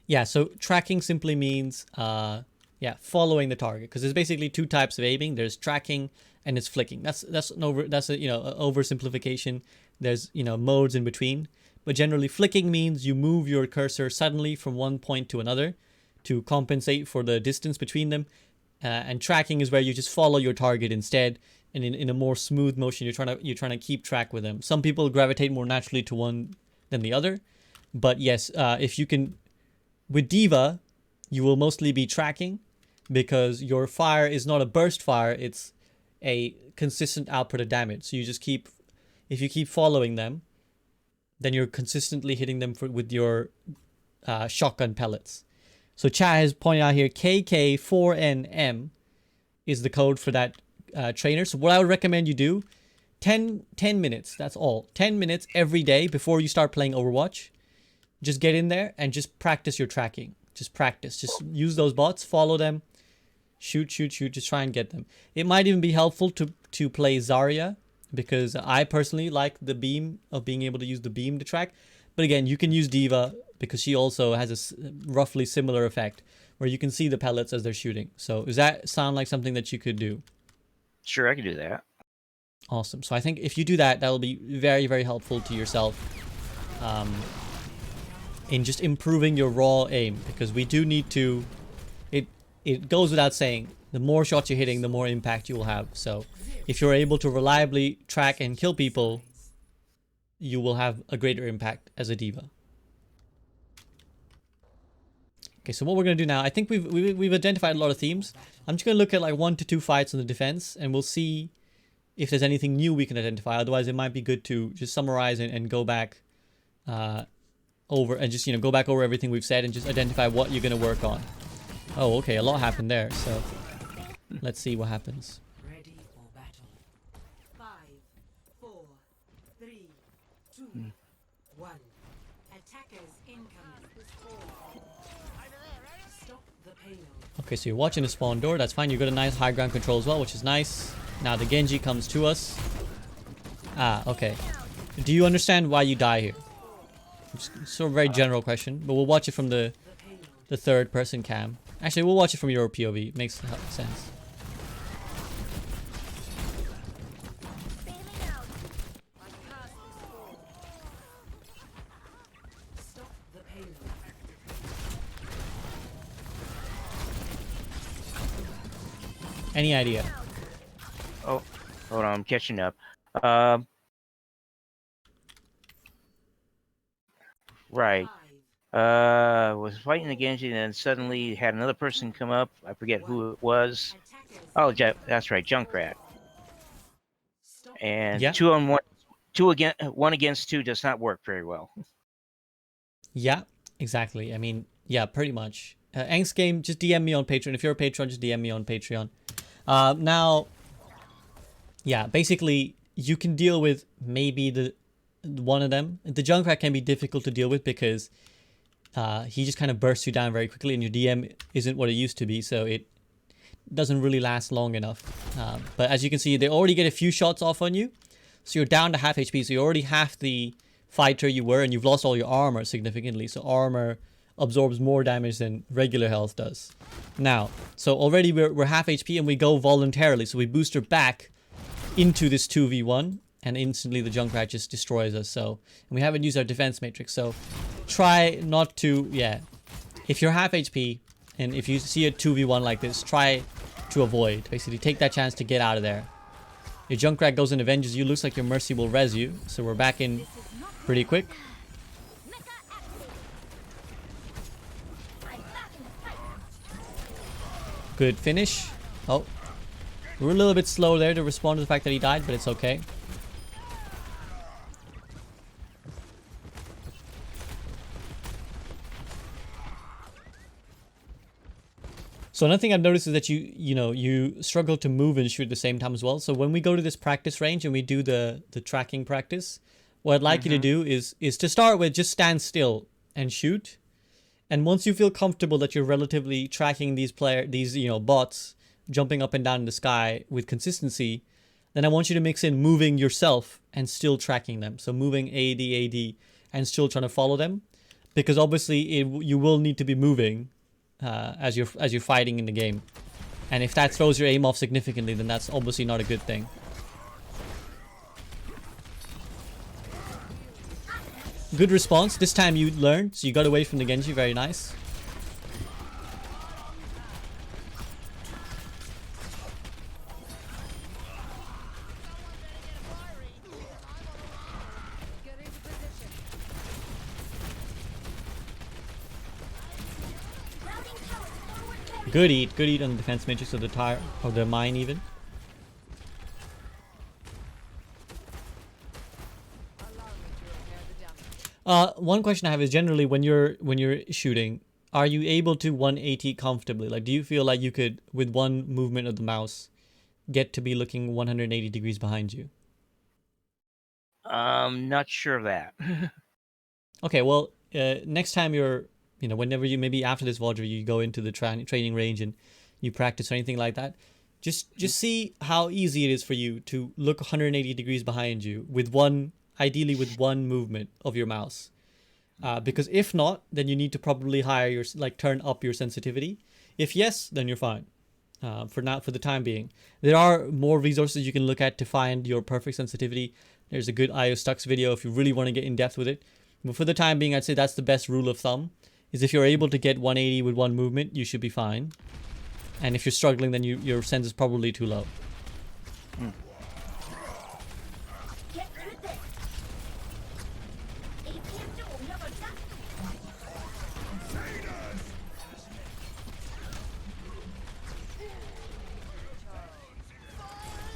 Yeah, so tracking simply means following the target, because there's basically two types of aiming. There's tracking and it's flicking. That's a oversimplification. There's modes in between, but generally flicking means you move your cursor suddenly from one point to another to compensate for the distance between them, and tracking is where you just follow your target instead, and in a more smooth motion you're trying to keep track with them. Some people gravitate more naturally to one than the other, but yes, if you can. With D.Va, you will mostly be tracking because your fire is not a burst fire, it's a consistent output of damage. So you just if you keep following them, then you're consistently hitting them with your shotgun pellets. So Chad has pointed out here, KK4NM is the code for that trainer. So what I would recommend you do, 10 minutes, that's all. 10 minutes every day before you start playing Overwatch. Just get in there and just practice your tracking. Just practice. Just use those bots, follow them, shoot. Just try and get them. It might even be helpful to play Zarya, because I personally like the beam of being able to use the beam to track. But again, you can use D.Va because she also has a roughly similar effect where you can see the pellets as they're shooting. So does that sound like something that you could do? Sure, I can do that. Awesome. So I think if you do that, that'll be very helpful to yourself. In just improving your raw aim, because we do need to, it goes without saying, the more shots you're hitting, the more impact you will have. So if you're able to reliably track and kill people, you will have a greater impact as a D.Va. Okay, so what we're going to do now, I think we've identified a lot of themes. I'm just going to look at like 1 to 2 fights on the defense, and we'll see if there's anything new we can identify. Otherwise, it might be good to just summarize and go back over and just go back over everything we've said and just identify what you're going to work on. Oh, okay, a lot happened there, so let's see what happens. Ready for battle. 5, 4, 3, 2, 1. Attackers incoming. Stop the payload. Okay, so you're watching the spawn door, that's fine. You've got a nice high ground control as well, which is nice. Now the Genji comes to us. Ah, okay. Do you understand why you die here? Just sort of very general question, but we'll watch it from the third person cam. Actually, we'll watch it from your POV. It makes sense. Stop the payload. Any idea? Hold on, I'm catching up. Um, right. Was fighting against you, and then suddenly had another person come up. I forget who it was. Oh, that's right, Junkrat. And Yeah. 2-on-1, one against two does not work very well. Yeah, exactly. I mean, yeah, pretty much. Angst game, just DM me on Patreon. If you're a patron, just DM me on Patreon. Now, yeah, basically, you can deal with maybe the one of them. The Junkrat can be difficult to deal with because he just kind of bursts you down very quickly, and your DM isn't what it used to be, so it doesn't really last long enough. But as you can see, they already get a few shots off on you, so you're down to half HP, so you're already half the fighter you were, and you've lost all your armor significantly, so armor absorbs more damage than regular health does. Now, so already we're half HP, and we go voluntarily, so we booster back into this 2v1, and instantly the Junkrat just destroys us. So, and we haven't used our defense matrix, so try not to, yeah, if you're half HP and if you see a 2v1 like this, try to avoid. Basically take that chance to get out of there. Your Junkrat goes and avenges you. Looks like your Mercy will res you, so we're back in pretty quick. Good finish. Oh, we're a little bit slow there to respond to the fact that he died, but it's okay. So another thing I've noticed is that you struggle to move and shoot at the same time as well. So when we go to this practice range and we do the tracking practice, what I'd like you to do is to start with just stand still and shoot. And once you feel comfortable that you're relatively tracking these bots jumping up and down in the sky with consistency, then I want you to mix in moving yourself and still tracking them. So moving AD, and still trying to follow them, because obviously you will need to be moving as you're fighting in the game, and if that throws your aim off significantly, then that's obviously not a good thing. Good response. This time you learned, so you got away from the Genji. Very nice. Good eat on the defense matrix of the tire, or the mine even. One question I have is generally when you're shooting, are you able to 180 comfortably? Like, do you feel like you could, with one movement of the mouse, get to be looking 180 degrees behind you? Not sure of that. Okay, well, next time whenever you, maybe after this VOD review, you go into the training range and you practice or anything like that, just see how easy it is for you to look 180 degrees behind you with ideally with one movement of your mouse. Because if not, then you need to probably turn up your sensitivity. If yes, then you're fine. For the time being, there are more resources you can look at to find your perfect sensitivity. There's a good IO Stux video if you really want to get in depth with it. But for the time being, I'd say that's the best rule of thumb, is if you're able to get 180 with one movement, you should be fine. And if you're struggling, then your sense is probably too low.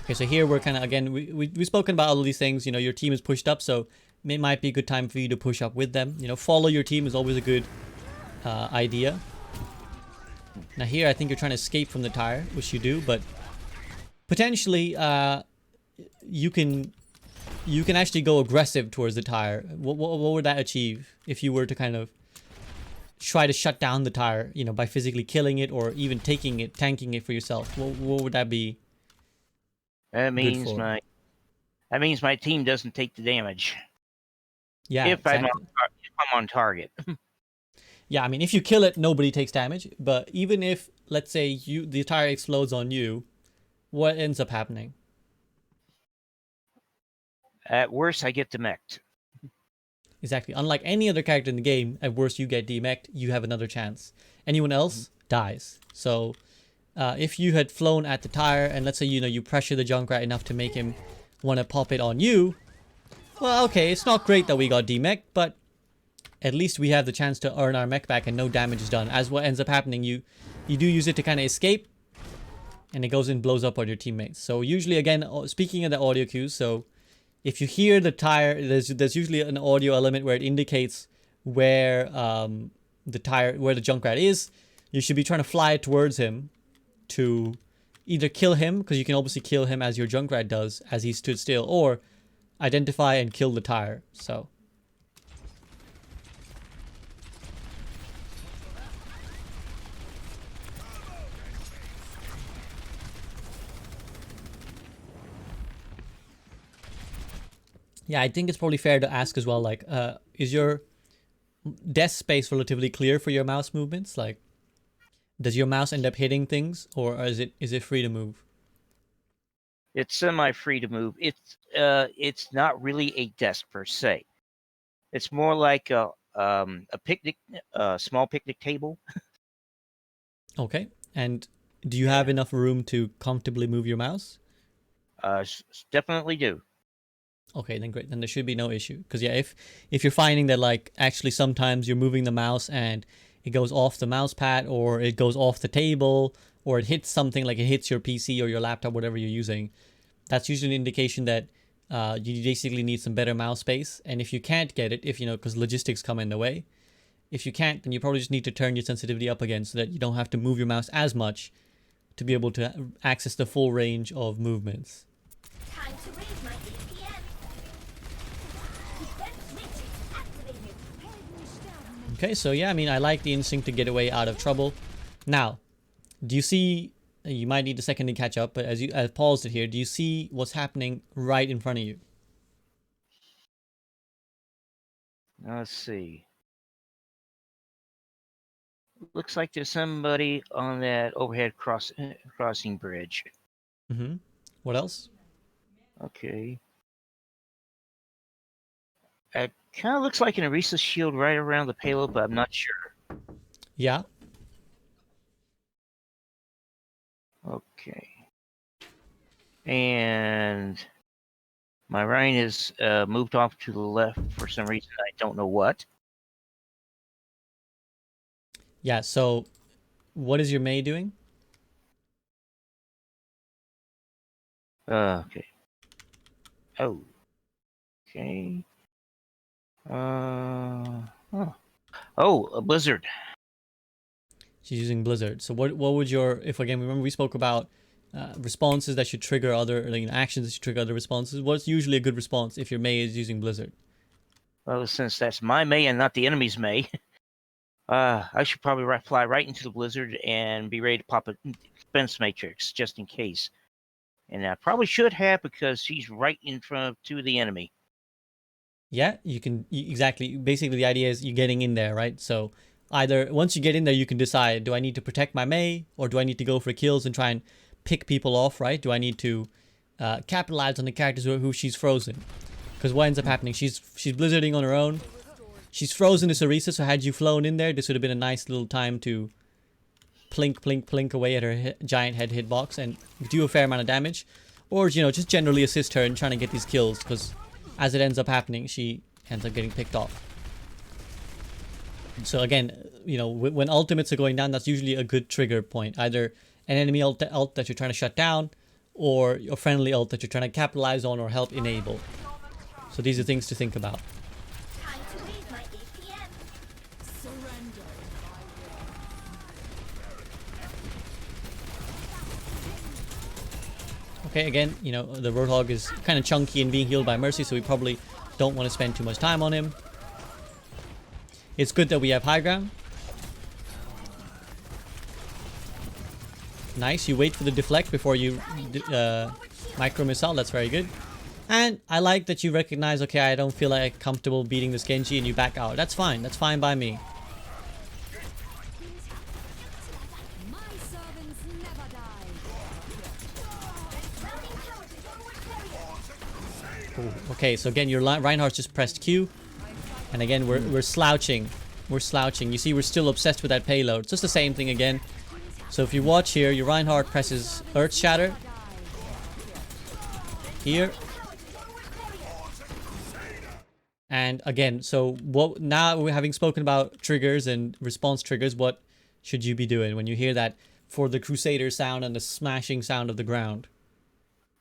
Okay, so here we're kind of, again, we've spoken about all of these things. Your team is pushed up, so it might be a good time for you to push up with them. Follow your team is always a good idea. Now here, I think you're trying to escape from the tire, which you do, but potentially you can actually go aggressive towards the tire. What would that achieve if you were to kind of try to shut down the tire, by physically killing it or even tanking it for yourself? What would that be? That means my team doesn't take the damage. Yeah, if exactly. I'm on target. Yeah, I mean, if you kill it, nobody takes damage. But even if, let's say, the tire explodes on you, what ends up happening? At worst, I get demeched. Exactly. Unlike any other character in the game, at worst you get demeched, you have another chance. Anyone else dies. So if you had flown at the tire and let's say you pressure the Junkrat enough to make him want to pop it on you, well, okay, it's not great that we got demech, but at least we have the chance to earn our mech back and no damage is done. As what ends up happening, you do use it to kind of escape, and it goes and blows up on your teammates. So usually, again, speaking of the audio cues, so if you hear the tire, there's usually an audio element where it indicates where the Junkrat is. You should be trying to fly towards him to either kill him, because you can obviously kill him as your Junkrat does as he stood still, or identify and kill the tire. So yeah, I think it's probably fair to ask as well, like, is your desk space relatively clear for your mouse movements? Like, does your mouse end up hitting things, or is it free to move? It's semi-free to move. It's not really a desk per se. It's more like a picnic, small picnic table. Okay. And do you have enough room to comfortably move your mouse? Definitely do. Okay, then great. Then there should be no issue. Because yeah, if you're finding that like actually sometimes you're moving the mouse and it goes off the mouse pad, or it goes off the table, or it hits something, like it hits your PC or your laptop, whatever you're using, that's usually an indication that you basically need some better mouse space. And if you can't get it, because logistics come in the way, if you can't, then you probably just need to turn your sensitivity up again so that you don't have to move your mouse as much to be able to access the full range of movements. Time to raise my APM. Defense matrix activated. Okay, so yeah, I mean, I like the instinct to get away out of trouble. Now, do you see, you might need a second to catch up, but as paused it here, do you see what's happening right in front of you? Let's see. Looks like there's somebody on that overhead crossing bridge. Mm-hmm. What else? Okay. It kind of looks like an Orisa shield right around the payload, but I'm not sure. Yeah. Okay. And my Ryan is moved off to the left for some reason. I don't know what. Yeah, so what is your Mei doing? Okay. Oh. Okay. Oh, a blizzard. She's using Blizzard. So what would your, if again, remember we spoke about responses that should trigger other, like, actions that should trigger other responses. What's usually a good response if your Mei is using Blizzard? Well, since that's my Mei and not the enemy's Mei, I should probably fly right into the blizzard and be ready to pop a defense matrix just in case. And I probably should have, because she's right in front to the enemy. Yeah, you can, exactly. Basically, the idea is you're getting in there, right? So either once you get in there, you can decide, do I need to protect my Mei, or do I need to go for kills and try and pick people off, right? Do I need to capitalize on the characters who she's frozen? Because what ends up happening, she's blizzarding on her own. She's frozen this Orisa, so had you flown in there, this would have been a nice little time to plink, plink, plink away at her giant head hitbox and do a fair amount of damage. Or, just generally assist her in trying to get these kills, because as it ends up happening, she ends up getting picked off. So again, when ultimates are going down, that's usually a good trigger point. Either an enemy ult that you're trying to shut down, or your friendly ult that you're trying to capitalize on or help enable. So these are things to think about. Time to raise my APM. Surrender. Okay, again, the Roadhog is kind of chunky and being healed by Mercy, so we probably don't want to spend too much time on him. It's good that we have high ground. Nice, you wait for the deflect before you micro missile, that's very good. And I like that you recognize, okay, I don't feel like comfortable beating this Genji, and you back out. That's fine by me. My servants never die. Routing power to forward barrier. Ooh, okay, so again, your Reinhardt just pressed Q. And again, we're slouching. We're slouching. You see, we're still obsessed with that payload. It's just the same thing again. So if you watch here, your Reinhardt presses Earth Shatter. Here. And again, so what now we're having spoken about triggers and response triggers, what should you be doing when you hear that for the Crusader sound and the smashing sound of the ground?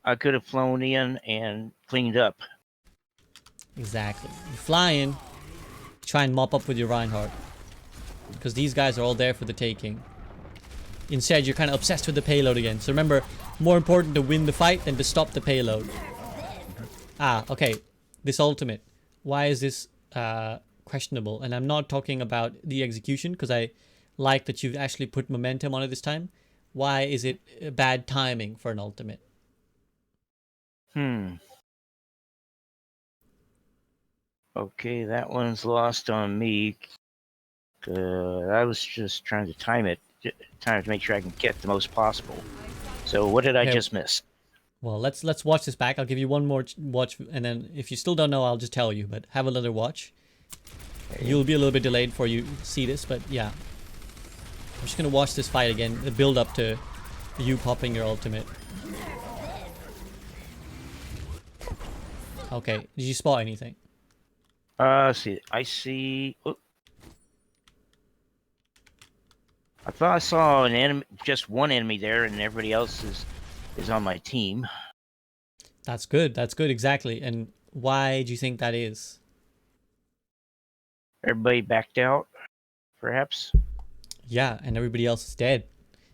I could have flown in and cleaned up. Exactly. You fly in, try and mop up with your Reinhardt. Because these guys are all there for the taking. Instead, you're kind of obsessed with the payload again. So remember, more important to win the fight than to stop the payload. Ah, okay. This ultimate. Why is this questionable? And I'm not talking about the execution, because I like that you've actually put momentum on it this time. Why is it bad timing for an ultimate? Okay, that one's lost on me. I was just trying to time it, trying to make sure I can get the most possible. So what did I Okay. just miss? Well, let's watch this back. I'll give you one more watch, and then if you still don't know, I'll just tell you. But have another watch. Okay. You'll be a little bit delayed before you see this, but yeah. I'm just gonna watch this fight again. The build up to you popping your ultimate. Okay, did you spot anything? See, I see. Oh. I thought I saw an enemy, just one enemy there, and everybody else is on my team. That's good. That's good. Exactly. And why do you think that is? Everybody backed out, perhaps. Yeah, and everybody else is dead.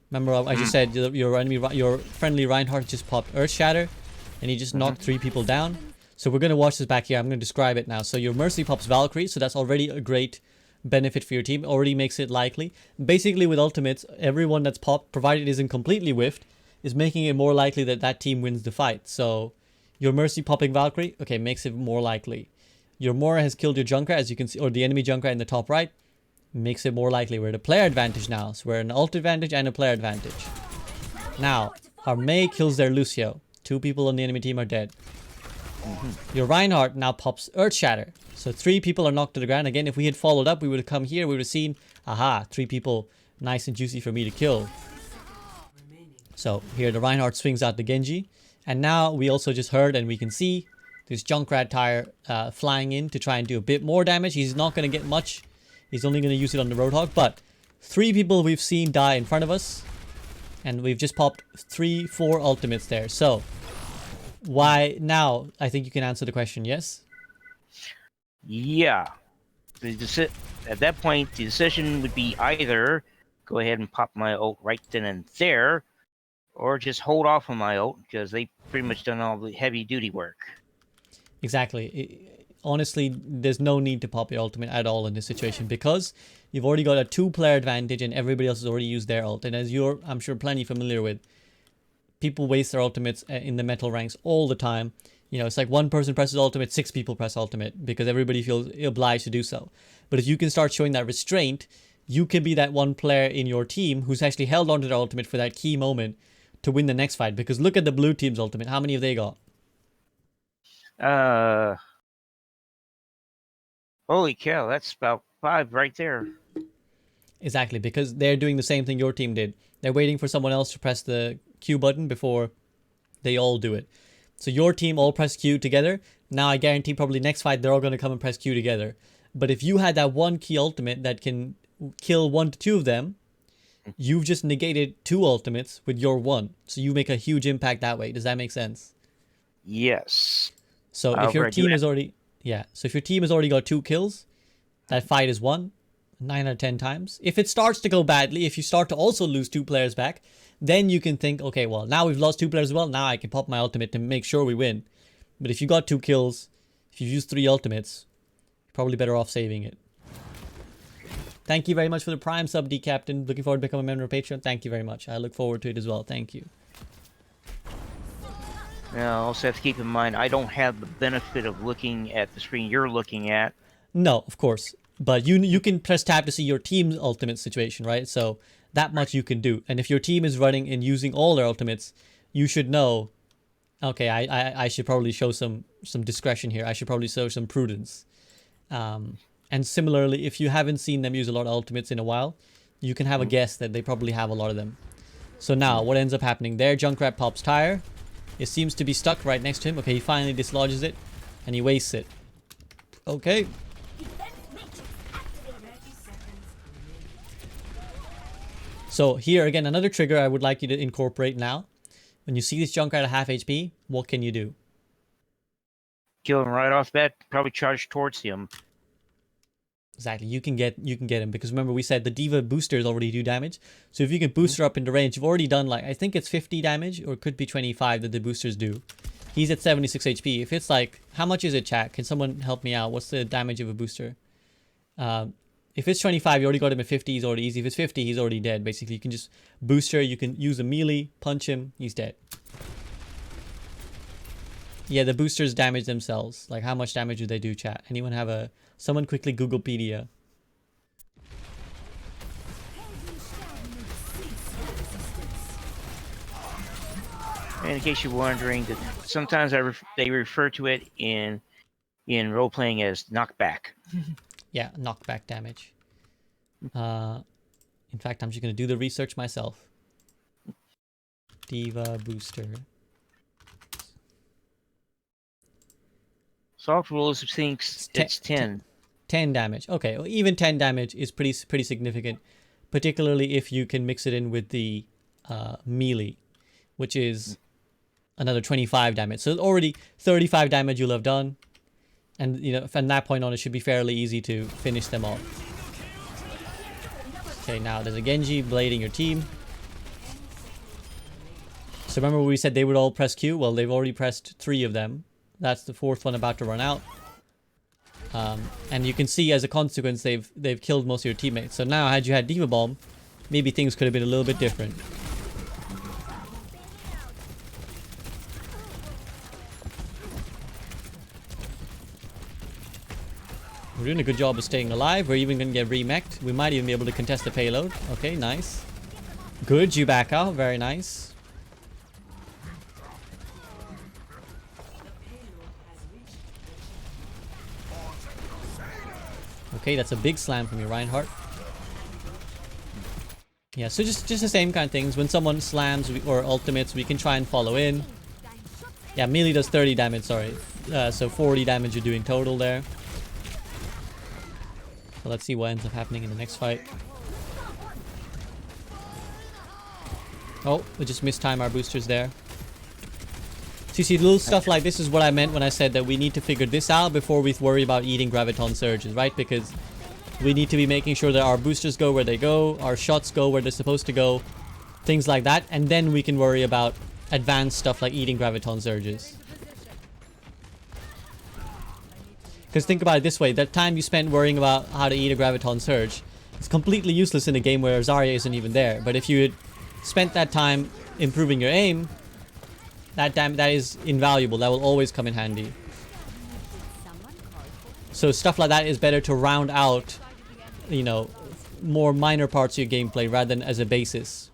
Remember, I just said your friendly Reinhardt just popped Earth Shatter, and he just knocked 3 people down. So we're gonna watch this back here. I'm gonna describe it now. So your Mercy pops Valkyrie, so that's already a great benefit for your team. Already makes it likely. Basically, with ultimates, everyone that's popped, provided it isn't completely whiffed, is making it more likely that that team wins the fight. So your Mercy popping Valkyrie, okay, makes it more likely. Your Mora has killed your Junkrat, as you can see, or the enemy Junkrat in the top right, makes it more likely. We're at a player advantage now, so we're at an ult advantage and a player advantage. Now, our Mei kills their Lucio. 2 people on the enemy team are dead. Your Reinhardt now pops Earth Shatter. So 3 people are knocked to the ground. Again, if we had followed up, we would have come here, we would have seen, aha, 3 people, nice and juicy for me to kill. So here the Reinhardt swings out the Genji. And now we also just heard and we can see this Junkrat tire flying in to try and do a bit more damage. He's not going to get much. He's only going to use it on the Roadhog. But 3 people we've seen die in front of us. And we've just popped 3-4 ultimates there. So why now? I think you can answer the question, yes? Yeah. At that point, the decision would be either go ahead and pop my ult right then and there, or just hold off on my ult, because they've pretty much done all the heavy duty work. Exactly. Honestly, there's no need to pop your ultimate at all in this situation, because you've already got a 2-player advantage and everybody else has already used their ult. And as you're, I'm sure, plenty familiar with, people waste their ultimates in the metal ranks all the time. You know, it's like 1 person presses ultimate, 6 people press ultimate, because everybody feels obliged to do so. But if you can start showing that restraint, you can be that 1 player in your team who's actually held onto their ultimate for that key moment to win the next fight. Because look at the blue team's ultimate. How many have they got? Holy cow, that's about 5 right there. Exactly, because they're doing the same thing your team did. They're waiting for someone else to press the Q button before they all do it. So your team all press Q together. Now I guarantee probably next fight they're all going to come and press Q together. But if you had that 1 key ultimate that can kill 1 to 2 of them, you've just negated 2 ultimates with your 1. So you make a huge impact that way. Does that make sense? Yes. So if your team is already... Yeah, so if your team has already got 2 kills, that fight is won 9 out of 10 times. If it starts to go badly, if you start to also lose 2 players back, then you can think, okay, well, now we've lost 2 players as well. Now I can pop my ultimate to make sure we win. But if you got 2 kills, if you've used 3 ultimates, you're probably better off saving it. Thank you very much for the Prime sub, D Captain. Looking forward to becoming a member of Patreon. Thank you very much. I look forward to it as well. Thank you. Now, also have to keep in mind, I don't have the benefit of looking at the screen you're looking at. No, of course. But you can press tab to see your team's ultimate situation, right? So that much you can do. And if your team is running and using all their ultimates, you should know, okay, I should probably show some discretion here. I should probably show some prudence. And similarly, if you haven't seen them use a lot of ultimates in a while, you can have a guess that they probably have a lot of them. So now, what ends up happening? Their Junkrat pops tire. It seems to be stuck right next to him. Okay, he finally dislodges it, and he wastes it. Okay. Defense matrix activated. 30 seconds remaining. So here, again, another trigger I would like you to incorporate now. When you see this Junkrat at half HP, what can you do? Kill him right off bat. Probably charge towards him. Exactly, you can get him, because remember we said the D.Va boosters already do damage. So if you can boost her up into range, you've already done, like, I think it's 50 damage, or it could be 25 that the boosters do. He's at 76 HP. If it's like, how much is it, chat? Can someone help me out? What's the damage of a booster? If it's 25, you already got him at 50, he's already easy. If it's 50, he's already dead. Basically, you can just booster, you can use a melee, punch him, he's dead. Yeah, the boosters damage themselves. Like, how much damage do they do, chat? Anyone have a... Someone quickly Googlepedia. And in case you're wondering, that sometimes they refer to it in role playing as knockback. Yeah, knockback damage. In fact, I'm just going to do the research myself. D.Va booster. Soft rules thinks it's 10. 10 damage. Okay, well, even 10 damage is pretty significant, particularly if you can mix it in with the melee, which is another 25 damage. So already 35 damage you'll have done, and you know, from that point on, it should be fairly easy to finish them off. Okay, now there's a Genji blading your team. So remember we said they would all press Q? Well, they've already pressed 3 of them. That's the 4th one about to run out. And you can see as a consequence they've killed most of your teammates. So now had you had D.Va Bomb, maybe things could have been a little bit different. We're doing a good job of staying alive. We're even going to get remech'd. We might even be able to contest the payload. Okay, nice. Good, you back out. Very nice. Okay, that's a big slam from you, Reinhardt. Yeah, so just the same kind of things. When someone slams or ultimates, we can try and follow in. Yeah, melee does 30 damage, sorry. So 40 damage you're doing total there. So let's see what ends up happening in the next fight. Oh, we just mistime our boosters there. So you see, little stuff like this is what I meant when I said that we need to figure this out before we worry about eating Graviton Surges, right? Because we need to be making sure that our boosters go where they go, our shots go where they're supposed to go, things like that, and then we can worry about advanced stuff like eating Graviton Surges. Because think about it this way, that time you spent worrying about how to eat a Graviton Surge is completely useless in a game where Zarya isn't even there. But if you had spent that time improving your aim, that is invaluable. That will always come in handy. So stuff like that is better to round out, you know, more minor parts of your gameplay rather than as a basis.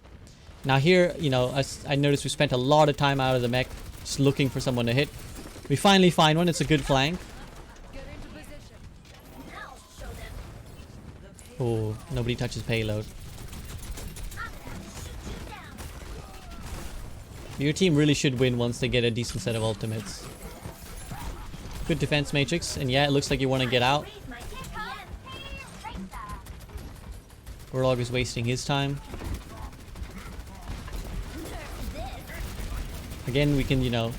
Now here, you know, I noticed we spent a lot of time out of the mech just looking for someone to hit. We finally find one. It's a good flank. Oh, nobody touches payload. Your team really should win once they get a decent set of ultimates. Good defense matrix, and yeah, it looks like you want to get out. Warlock is wasting his time. Again, we can, you know,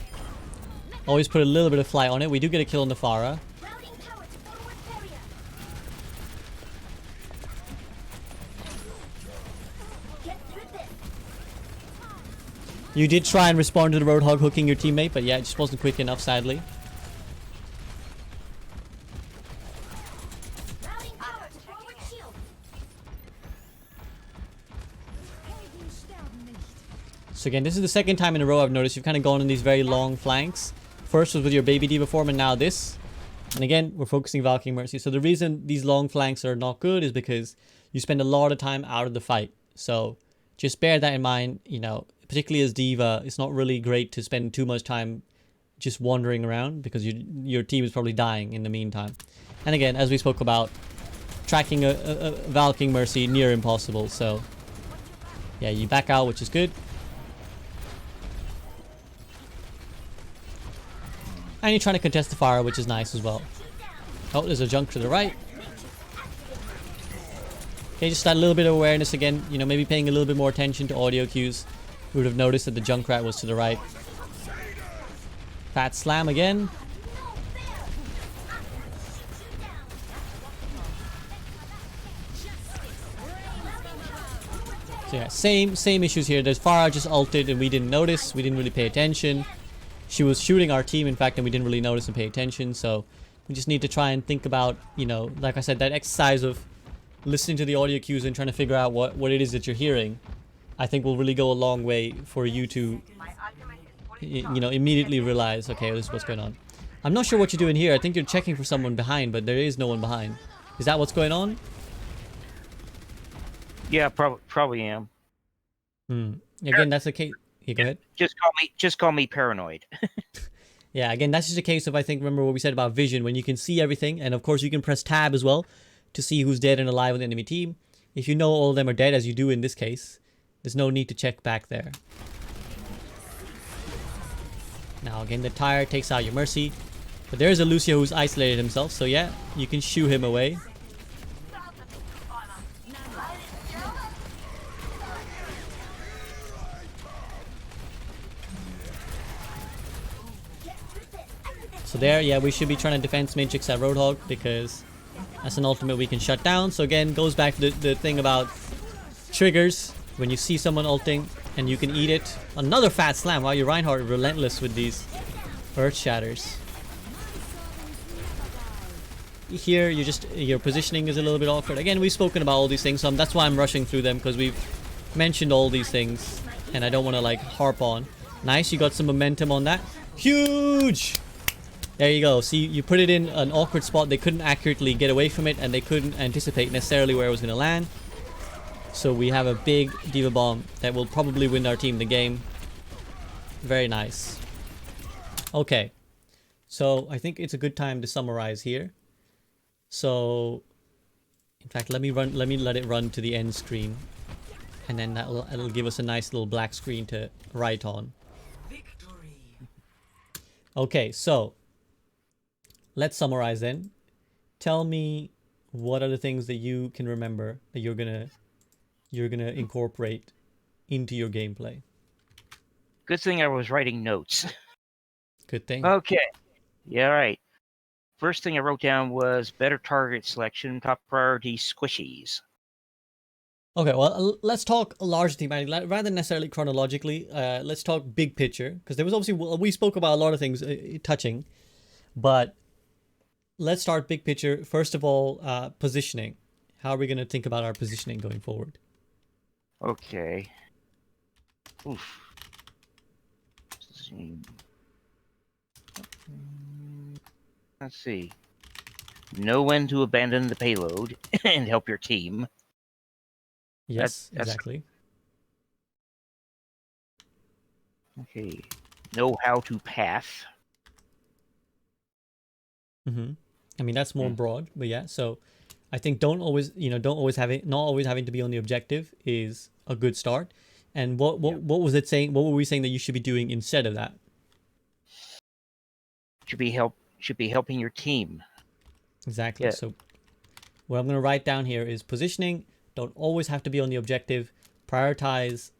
always put a little bit of flight on it. We do get a kill on the Pharah. You did try and respond to the Roadhog hooking your teammate, but yeah, it just wasn't quick enough, sadly. So again, this is the second time in a row I've noticed you've kind of gone in these very long flanks. First was with your baby D.Va form, and now this. And again, we're focusing Valkyrie Mercy. So the reason these long flanks are not good is because you spend a lot of time out of the fight. So just bear that in mind, you know. Particularly as D.Va, it's not really great to spend too much time just wandering around because your team is probably dying in the meantime. And again, as we spoke about, tracking a Valkyrie Mercy near impossible. So yeah, you back out, which is good. And you're trying to contest the fire, which is nice as well. Oh, there's a junk to the right. Okay, just that little bit of awareness again. You know, maybe paying a little bit more attention to audio cues. We would have noticed that the Junkrat was to the right. Fat slam again. So yeah, same issues here. There's Farah just ulted and we didn't notice. We didn't really pay attention. She was shooting our team, in fact, and we didn't really notice and pay attention. So we just need to try and think about, you know, like I said, that exercise of listening to the audio cues and trying to figure out what it is that you're hearing, I think will really go a long way for you to, you know, immediately realize, okay, this is what's going on. I'm not sure what you're doing here. I think you're checking for someone behind, but there is no one behind. Is that what's going on? Yeah, probably am. Again, that's the case. Yeah, go ahead. Just call me paranoid. Yeah, again, that's just a case of, I think, remember what we said about vision, when you can see everything, and of course you can press tab as well to see who's dead and alive on the enemy team. If you know all of them are dead, as you do in this case, there's no need to check back there. Now again, the tire takes out your Mercy, but there's a Lucio who's isolated himself, so yeah, you can shoo him away. So there, yeah, we should be trying to defense Matrix at Roadhog because that's an ultimate we can shut down. So again, goes back to the thing about triggers. When you see someone ulting and you can eat it. Another fat slam. Wow, your Reinhardt relentless with these Earth Shatters. Here, your positioning is a little bit awkward. Again, we've spoken about all these things, so that's why I'm rushing through them, because we've mentioned all these things and I don't want to like harp on. Nice, you got some momentum on that. Huge! There you go. See, you put it in an awkward spot. They couldn't accurately get away from it, and they couldn't anticipate necessarily where it was going to land. So we have a big D.Va bomb that will probably win our team the game. Very nice. Okay. So I think it's a good time to summarize here. So, in fact, let me let it run to the end screen, and then it'll give us a nice little black screen to write on. Okay, so let's summarize then. Tell me what are the things that you can remember that you're gonna incorporate into your gameplay. Good thing I was writing notes. Good thing. Okay. Yeah, right. First thing I wrote down was better target selection, top priority squishies. Okay, well, let's talk large thematic, rather than necessarily chronologically. Let's talk big picture, because there was obviously, we spoke about a lot of things touching, but let's start big picture. First of all, positioning. How are we going to think about our positioning going forward? Okay. Oof. Let's see. Know when to abandon the payload and help your team. Yes, that's exactly. Okay. Know how to path. I mean, that's more broad, but yeah. So I think not always having to be on the objective is a good start. And what was it saying? What were we saying that you should be doing instead of that? Should be helping your team. Exactly. Yeah. So what I'm going to write down here is positioning. Don't always have to be on the objective. Prioritize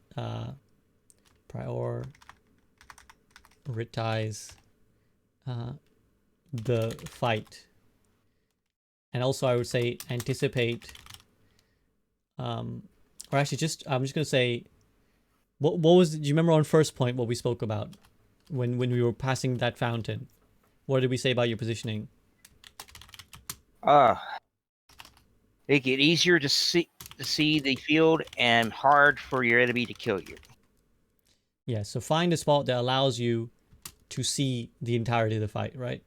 the fight. And also I would say anticipate, or actually I'm just going to say, what was, do you remember on first point what we spoke about when we were passing that fountain? What did we say about your positioning? Make it easier to see the field and hard for your enemy to kill you. Yeah, so find a spot that allows you to see the entirety of the fight, right?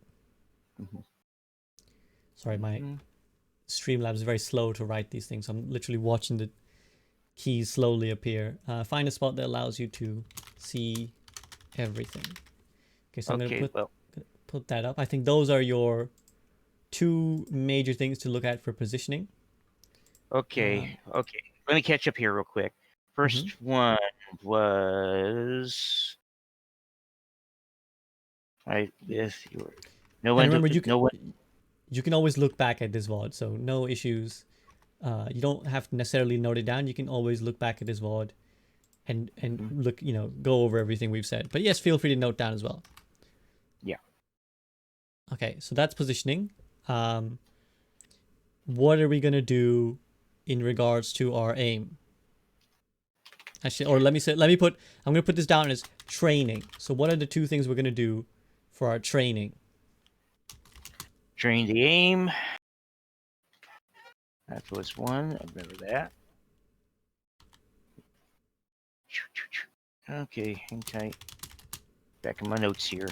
Sorry, my Streamlabs is very slow to write these things. I'm literally watching the keys slowly appear. Find a spot that allows you to see everything. Okay, so I'm going to put that up. I think those are your two major things to look at for positioning. Okay. Okay. Let me catch up here real quick. First one was right with your no And one. remember, No one. you can always look back at this VOD, so no issues. You don't have to necessarily note it down. You can always look back at this VOD and look, go over everything we've said. But yes, feel free to note down as well. Yeah. Okay, so that's positioning. What are we gonna do in regards to our aim? Actually, or I'm gonna put this down as training. So what are the two things we're gonna do for our training? Train the aim. That was one. I remember that. Okay, hang tight. Back in my notes here.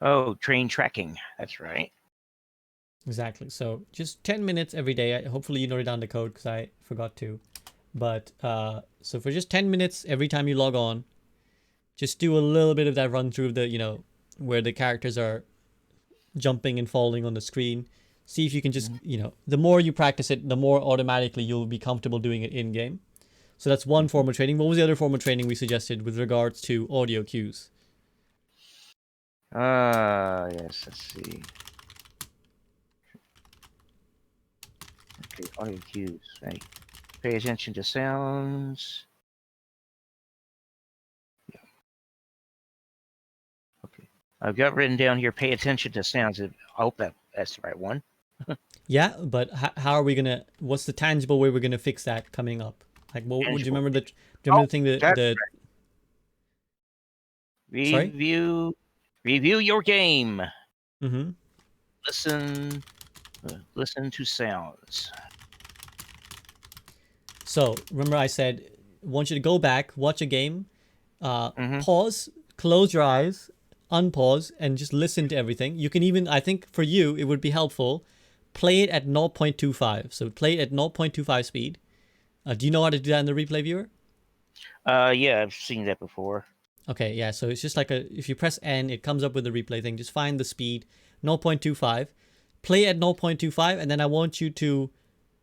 Oh, train tracking. That's right. Exactly. So just 10 minutes every day. Hopefully you noted down the code because I forgot to. But so for just 10 minutes every time you log on, just do a little bit of that run through of the, where the characters are jumping and falling on the screen. See if you can just, the more you practice it, the more automatically you'll be comfortable doing it in game. So that's one form of training. What was the other form of training we suggested with regards to audio cues? Yes, let's see. Okay, audio cues, right. Pay attention to sounds. Yeah. Okay. I've got written down here, pay attention to sounds. I hope that's the right one. Yeah, but how are we gonna? What's the tangible way we're gonna fix that coming up? Like, what would you Tangible. remember the? Do you remember the thing That's the? Sorry. Review your game. Mm-hmm. Listen to sounds. So remember, I said I want you to go back, watch a game, Mm-hmm. pause, close your eyes, unpause, and just listen to everything. You can even, I think, for you, it would be helpful. Play it at 0.25. So play it at 0.25 speed. Do you know how to do that in the replay viewer? Yeah, I've seen that before. Okay, yeah, so it's just like if you press N, it comes up with the replay thing. Just find the speed, 0.25. Play at 0.25, and then I want you to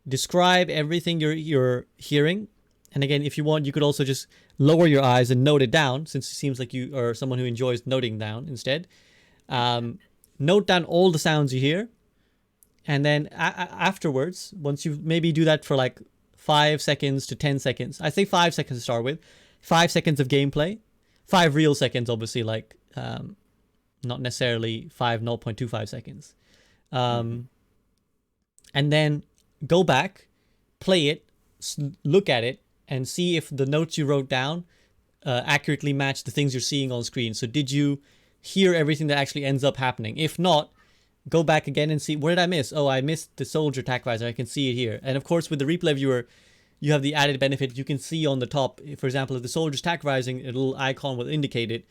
describe everything you're hearing. And again, if you want, you could also just lower your eyes and note it down, since it seems like you are someone who enjoys noting down instead. Note down all the sounds you hear. And then afterwards, once you maybe do that for like 5 seconds to 10 seconds, I say 5 seconds to start with, 5 seconds of gameplay, 5 real seconds, obviously, like not necessarily 0.25 seconds. And then go back, play it, look at it, and see if the notes you wrote down accurately match the things you're seeing on screen. So did you hear everything that actually ends up happening? If not, go back again and see, what did I miss? Oh, I missed the soldier attack visor. I can see it here. And of course, with the replay viewer, you have the added benefit. You can see on the top, for example, if the soldier's attack rising, a little icon will indicate it.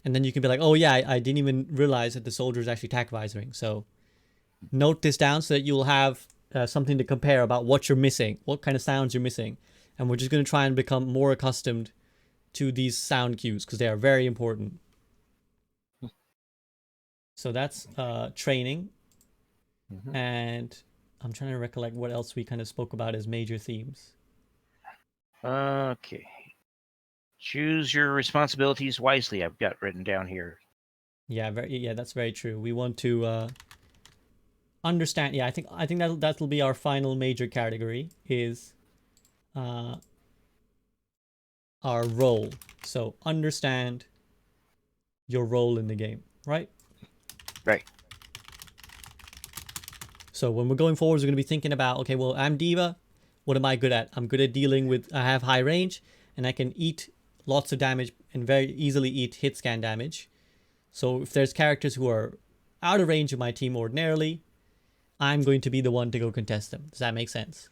And then you can be like, oh yeah, I didn't even realize that the soldier is actually attack visoring. So note this down so that you'll have something to compare about what you're missing, what kind of sounds you're missing. And we're just going to try and become more accustomed to these sound cues because they are very important. So that's training. And I'm trying to recollect what else we kind of spoke about as major themes. Okay. Choose your responsibilities wisely. I've got written down here. Yeah, that's very true. We want to understand. Yeah, I think that'll be our final major category is our role. So understand your role in the game, right? Right. So when we're going forwards, we're going to be thinking about, okay, well, I'm D.Va. What am I good at? I'm good at dealing with, I have high range, and I can eat lots of damage and very easily eat hit scan damage. So if there's characters who are out of range of my team ordinarily, I'm going to be the one to go contest them. Does that make sense?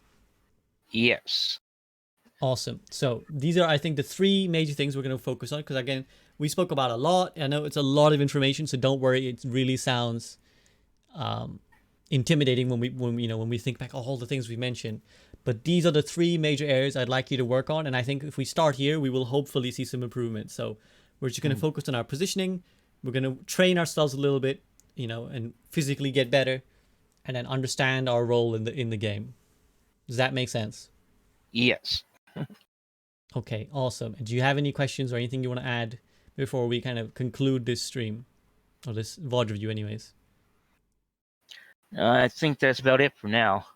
Yes. Awesome. So these are, I think, the 3 major things we're going to focus on, because again, we spoke about a lot. I know it's a lot of information, so don't worry. It really sounds intimidating when we think back all the things we mentioned. But these are the 3 major areas I'd like you to work on, and I think if we start here, we will hopefully see some improvement. So we're just going to focus on our positioning. We're going to train ourselves a little bit. and physically get better, and then understand our role in the game. Does that make sense? Yes. Okay, awesome. Do you have any questions or anything you want to add before we kind of conclude this stream or this VOD review, anyways? I think that's about it for now.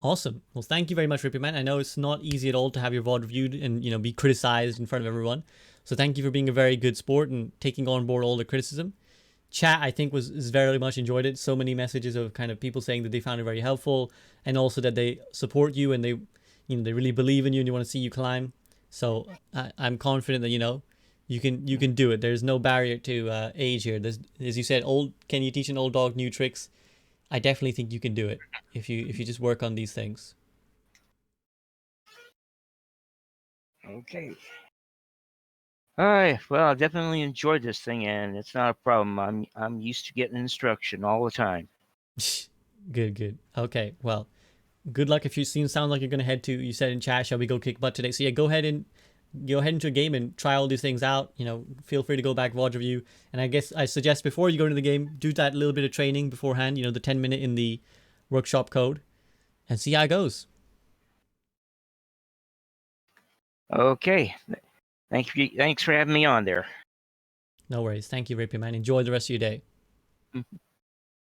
Awesome. Well, thank you very much, Rapierman. I know it's not easy at all to have your VOD reviewed and be criticized in front of everyone. So thank you for being a very good sport and taking on board all the criticism. Chat, I think, is very much enjoyed it. So many messages of kind of people saying that they found it very helpful, and also that they support you and they really believe in you and you want to see you climb. So I'm confident that you can do it. There's no barrier to age here. There's, as you said, can you teach an old dog new tricks? I definitely think you can do it if you just work on these things. Okay. All right. Well, I definitely enjoyed this thing, and it's not a problem. I'm used to getting instruction all the time. Good. Okay. Well, good luck. If you sound like you're gonna head to, you said in chat, shall we go kick butt today? So yeah, go ahead into a game and try all these things out. Feel free to go back, VOD review. And I guess I suggest before you go into the game, do that little bit of training beforehand. The 10-minute in the workshop code, and see how it goes. Okay. Thanks for having me on there. No worries. Thank you, Rapierman. Enjoy the rest of your day.